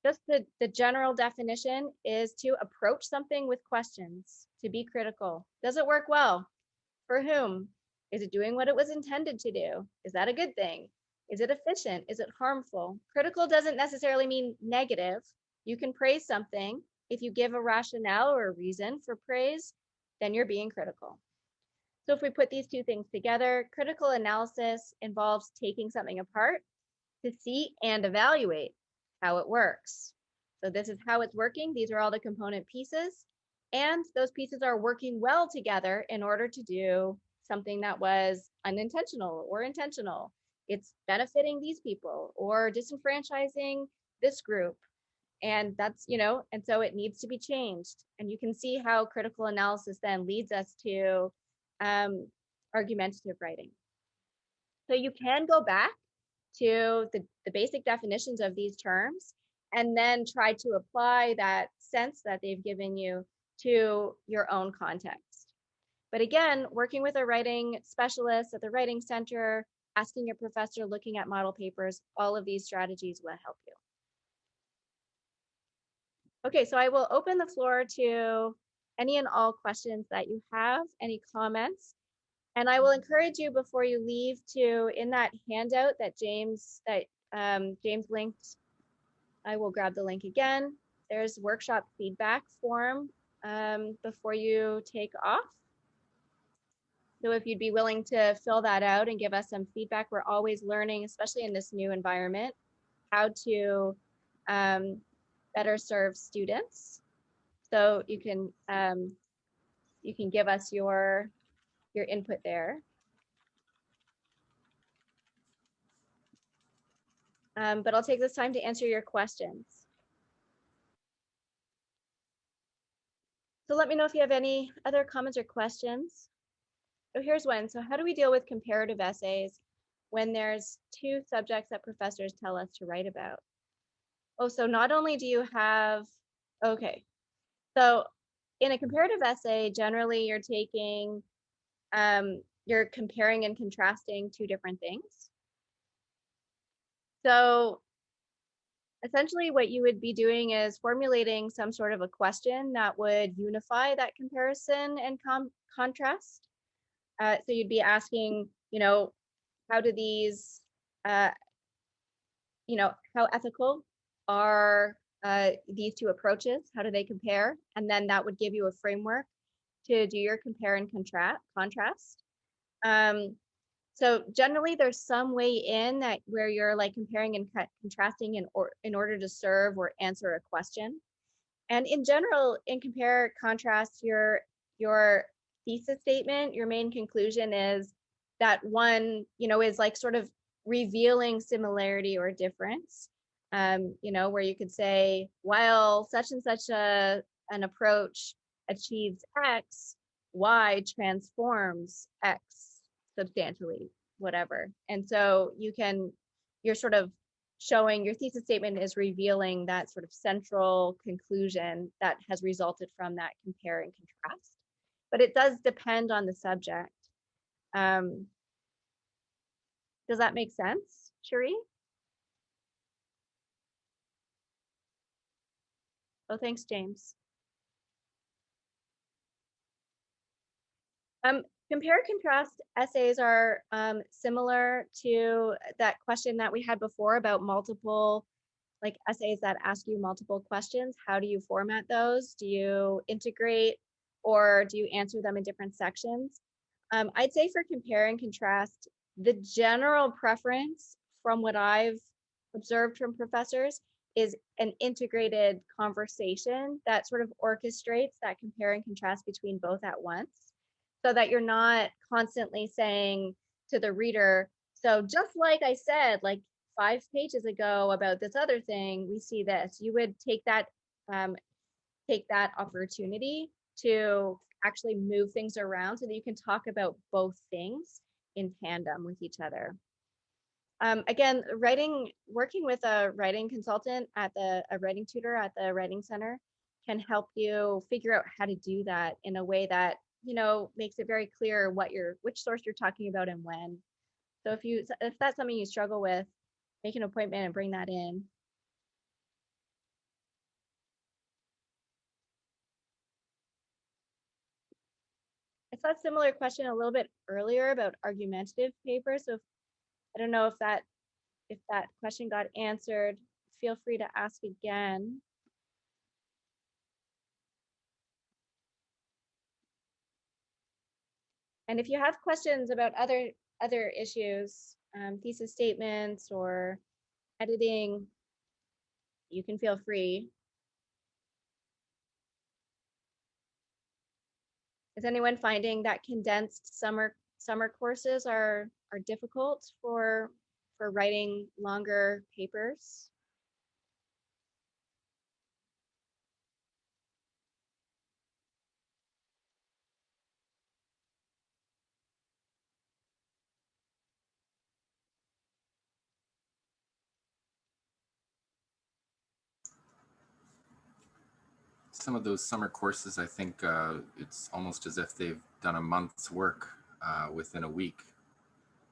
Just the general definition is to approach something with questions, to be critical. Does it work well? For whom? Is it doing what it was intended to do? Is that a good thing? Is it efficient? Is it harmful? Critical doesn't necessarily mean negative. You can praise something. If you give a rationale or a reason for praise, then you're being critical. So if we put these two things together, critical analysis involves taking something apart to see and evaluate how it works. So this is how it's working. These are all the component pieces. And those pieces are working well together in order to do something that was unintentional or intentional. It's benefiting these people or disenfranchising this group. And that's, and so it needs to be changed. And you can see how critical analysis then leads us to argumentative writing. So you can go back to the basic definitions of these terms and then try to apply that sense that they've given you to your own context. But again, working with a writing specialist at the writing center, asking your professor, looking at model papers, all of these strategies will help you. Okay, so I will open the floor to any and all questions that you have, any comments. And I will encourage you before you leave to, in that handout that James linked, I will grab the link again. There's workshop feedback form before you take off. So if you'd be willing to fill that out and give us some feedback, we're always learning, especially in this new environment, how to better serve students. So you can give us your input there. But I'll take this time to answer your questions. So let me know if you have any other comments or questions. So here's one. So how do we deal with comparative essays when there's two subjects that professors tell us to write about? Oh, so not only do you have, okay. So in a comparative essay, generally you're taking, you're comparing and contrasting two different things. So essentially what you would be doing is formulating some sort of a question that would unify that comparison and contrast. So you'd be asking, how do these how ethical are these two approaches? How do they compare? And then that would give you a framework to do your compare and contrast. So generally there's some way in that where you're like comparing and contrasting in order to serve or answer a question. And in general, in compare contrast, your thesis statement, your main conclusion is that one, is like sort of revealing similarity or difference. Where you could say, while such and such an approach achieves X, Y transforms X substantially, whatever. And so you're sort of showing your thesis statement is revealing that sort of central conclusion that has resulted from that compare and contrast. But it does depend on the subject. Um, does that make sense, Cherie? Oh, thanks, James. Um, compare contrast essays are similar to that question that we had before about multiple like essays that ask you multiple questions. How do you format those? Do you integrate or do you answer them in different sections? I'd say for compare and contrast, the general preference from what I've observed from professors is an integrated conversation that sort of orchestrates that compare and contrast between both at once so that you're not constantly saying to the reader, so just like I said, like 5 pages ago about this other thing, we see this. You would take that opportunity to actually move things around so that you can talk about both things in tandem with each other. Again, working with a writing consultant a writing tutor at the writing center can help you figure out how to do that in a way that, makes it very clear which source you're talking about and when. So if that's something you struggle with, make an appointment and bring that in. I saw a similar question a little bit earlier about argumentative papers. So I don't know if that question got answered. Feel free to ask again. And if you have questions about other issues, thesis statements or editing, you can feel free. Is anyone finding that condensed summer courses are difficult for writing longer papers? Some of those summer courses, I think it's almost as if they've done a month's work within a week.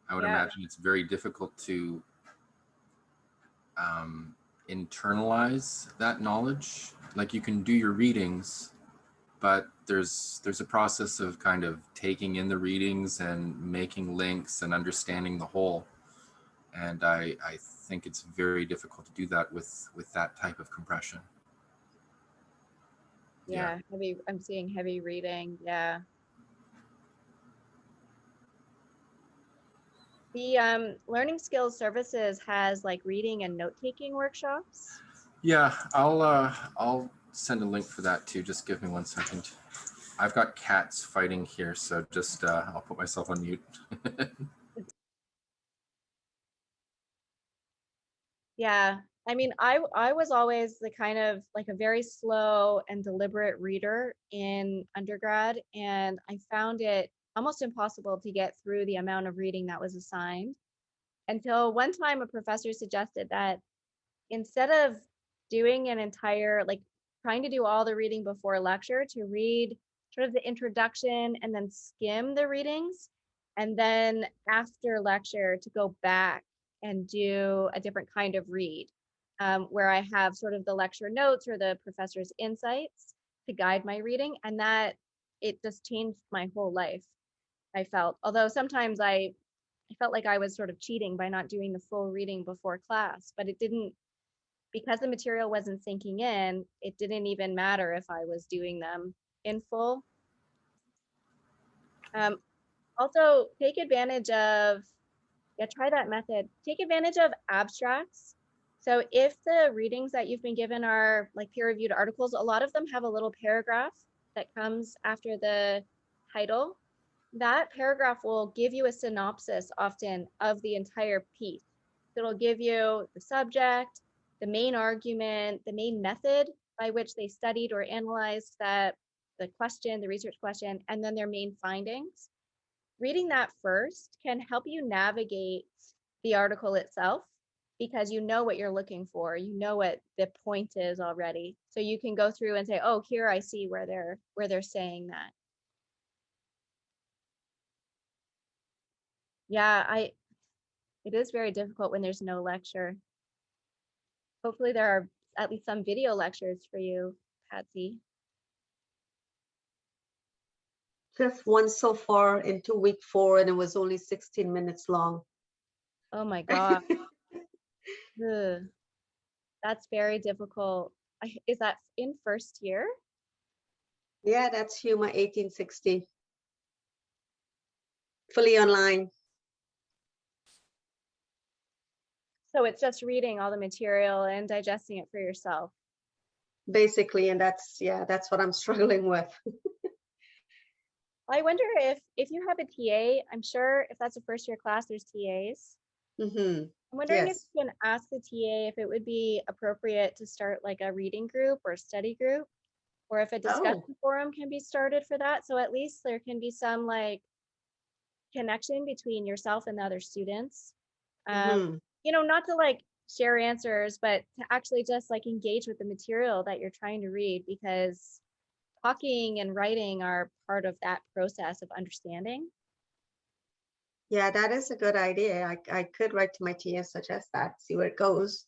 I would Yeah. imagine it's very difficult to internalize that knowledge. Like you can do your readings, but there's a process of kind of taking in the readings and making links and understanding the whole. And I think it's very difficult to do that with that type of compression. Yeah. Yeah, I'm seeing heavy reading. Yeah. The Learning Skills Services has like reading and note-taking workshops. Yeah, I'll send a link for that too. Just give me 1 second. I've got cats fighting here, so just I'll put myself on mute. Yeah. I mean, I was always the kind of like a very slow and deliberate reader in undergrad, and I found it almost impossible to get through the amount of reading that was assigned until one time a professor suggested that instead of doing an entire, like trying to do all the reading before lecture, to read sort of the introduction and then skim the readings. And then after lecture to go back and do a different kind of read, where I have sort of the lecture notes or the professor's insights to guide my reading. And that it just changed my whole life, I felt. Although sometimes I felt like I was sort of cheating by not doing the full reading before class, but it didn't, because the material wasn't sinking in, it didn't even matter if I was doing them in full. Also, take advantage of, yeah, try that method. Take advantage of abstracts. So if the readings that you've been given are like peer-reviewed articles, a lot of them have a little paragraph that comes after the title. That paragraph will give you a synopsis often of the entire piece. It'll give you the subject, the main argument, the main method by which they studied or analyzed the question, the research question, and then their main findings. Reading that first can help you navigate the article itself because you know what you're looking for, you know what the point is already. So you can go through and say, oh, here I see where they're saying that. Yeah, it is very difficult when there's no lecture. Hopefully there are at least some video lectures for you, Patsy. Just one so far into week 4, and it was only 16 minutes long. Oh my God. Ugh. That's very difficult. Is that in first year? Yeah, that's Huma 1860. Fully online. So it's just reading all the material and digesting it for yourself. Basically, and that's what I'm struggling with. I wonder if you have a TA, I'm sure if that's a first year class, there's TAs. Mm-hmm. I'm wondering if Yes. you can ask the TA if it would be appropriate to start like a reading group or study group, or if a discussion Oh. forum can be started for that. So at least there can be some like connection between yourself and the other students. Mm-hmm. Not to like share answers, but to actually just like engage with the material that you're trying to read, because talking and writing are part of that process of understanding. Yeah, that is a good idea. I could write to my TA and suggest that, see where it goes.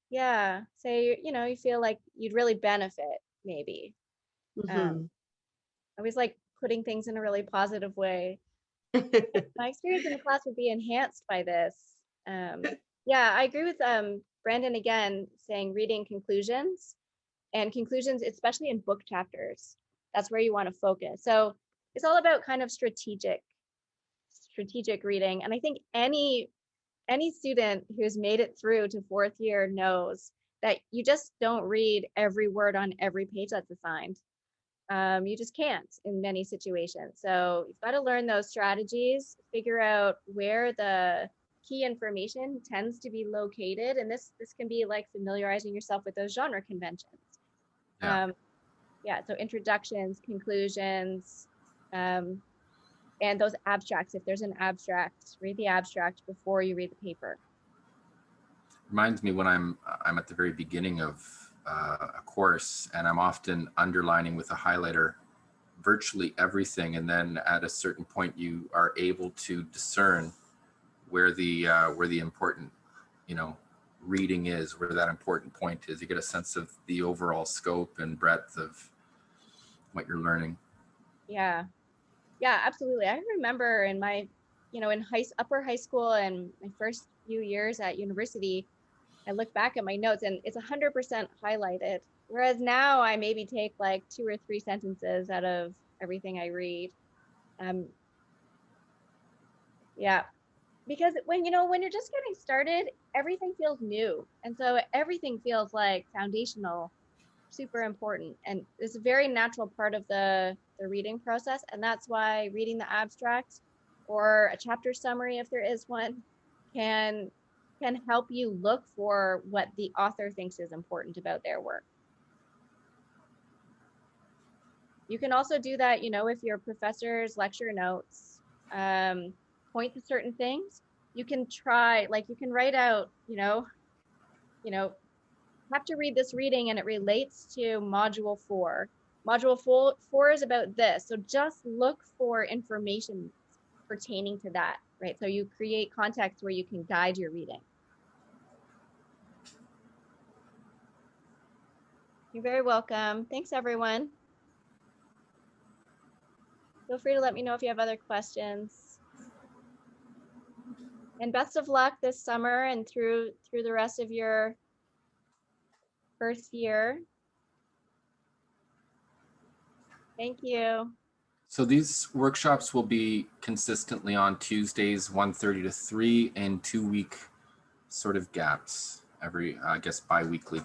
Yeah. Say, you feel like you'd really benefit, maybe. Mm-hmm. I always like putting things in a really positive way. My experience in the class would be enhanced by this. Yeah, I agree with Brandon again, saying reading conclusions and conclusions, especially in book chapters. That's where you want to focus. So it's all about kind of strategic reading. And I think any student who's made it through to fourth year knows that you just don't read every word on every page that's assigned. You just can't in many situations. So you've got to learn those strategies, figure out where the key information tends to be located. And this can be like familiarizing yourself with those genre conventions. Yeah. So introductions, conclusions, and those abstracts. If there's an abstract, read the abstract before you read the paper. Reminds me when I'm at the very beginning of a course, and I'm often underlining with a highlighter virtually everything, and then at a certain point you are able to discern where the important reading is, where that important point is. You get a sense of the overall scope and breadth of what you're learning. Yeah, absolutely. I remember in my in upper high school and my first few years at university, I look back at my notes and it's 100% highlighted. Whereas now I maybe take like 2 or 3 sentences out of everything I read. Yeah, because when you're just getting started, everything feels new. And so everything feels like foundational, super important. And it's a very natural part of the reading process. And that's why reading the abstract or a chapter summary, if there is one, can help you look for what the author thinks is important about their work. You can also do that, if your professor's lecture notes point to certain things. You can try, like you can write out, have to read this reading and it relates to module 4. Module 4 is about this. So just look for information pertaining to that, right? So you create context where you can guide your reading. You're very welcome. Thanks, everyone. Feel free to let me know if you have other questions. And best of luck this summer and through the rest of your first year. Thank you. So these workshops will be consistently on Tuesdays, 1:30 to 3, and 2-week sort of gaps every, I guess, bi-weekly.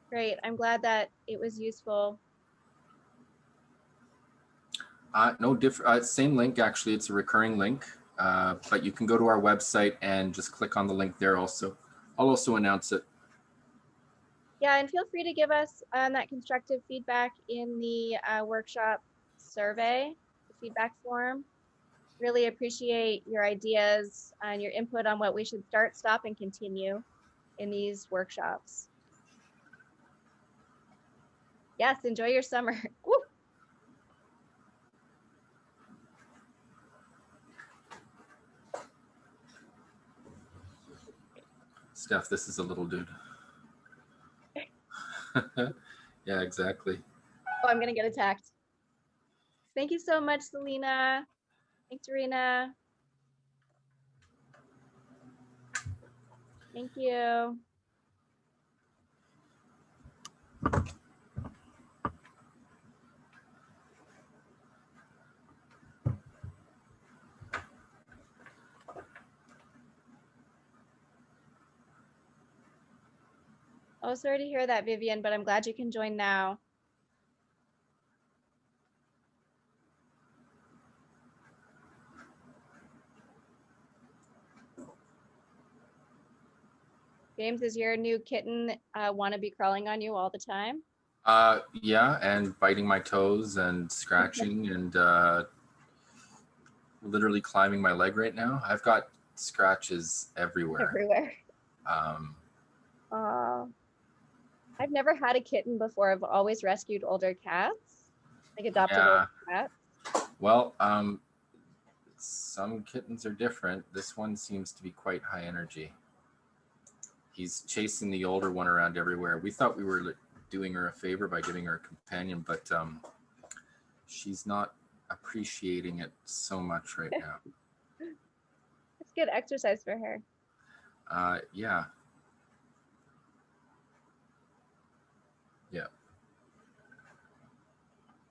Great. I'm glad that it was useful. No different, same link, actually. It's a recurring link, but you can go to our website and just click on the link there also. I'll also announce it. Yeah, and feel free to give us that constructive feedback in the workshop survey, the feedback form. Really appreciate your ideas and your input on what we should start, stop, and continue in these workshops. Yes, enjoy your summer. Woo! Steph, this is a little dude. Yeah, exactly. Oh, I'm gonna get attacked. Thank you so much, Selena. Thanks, Rena. Thank you. Oh, sorry to hear that, Vivian, but I'm glad you can join now. James, is your new kitten want to be crawling on you all the time? Yeah, and biting my toes and scratching and literally climbing my leg right now. I've got scratches everywhere. Everywhere. Um, I've never had a kitten before. I've always rescued older cats, like adopted older cats. well, some kittens are different. This one seems to be quite high energy. He's chasing the older one around everywhere. We thought we were doing her a favor by giving her a companion, but she's not appreciating it so much right now. It's good exercise for her. Yeah.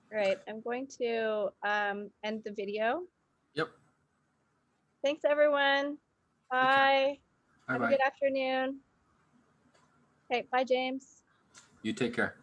Right, I'm going to end the video. Yep. Thanks, everyone. Bye. Have a Bye-bye. good afternoon. Okay, bye, James. You take care.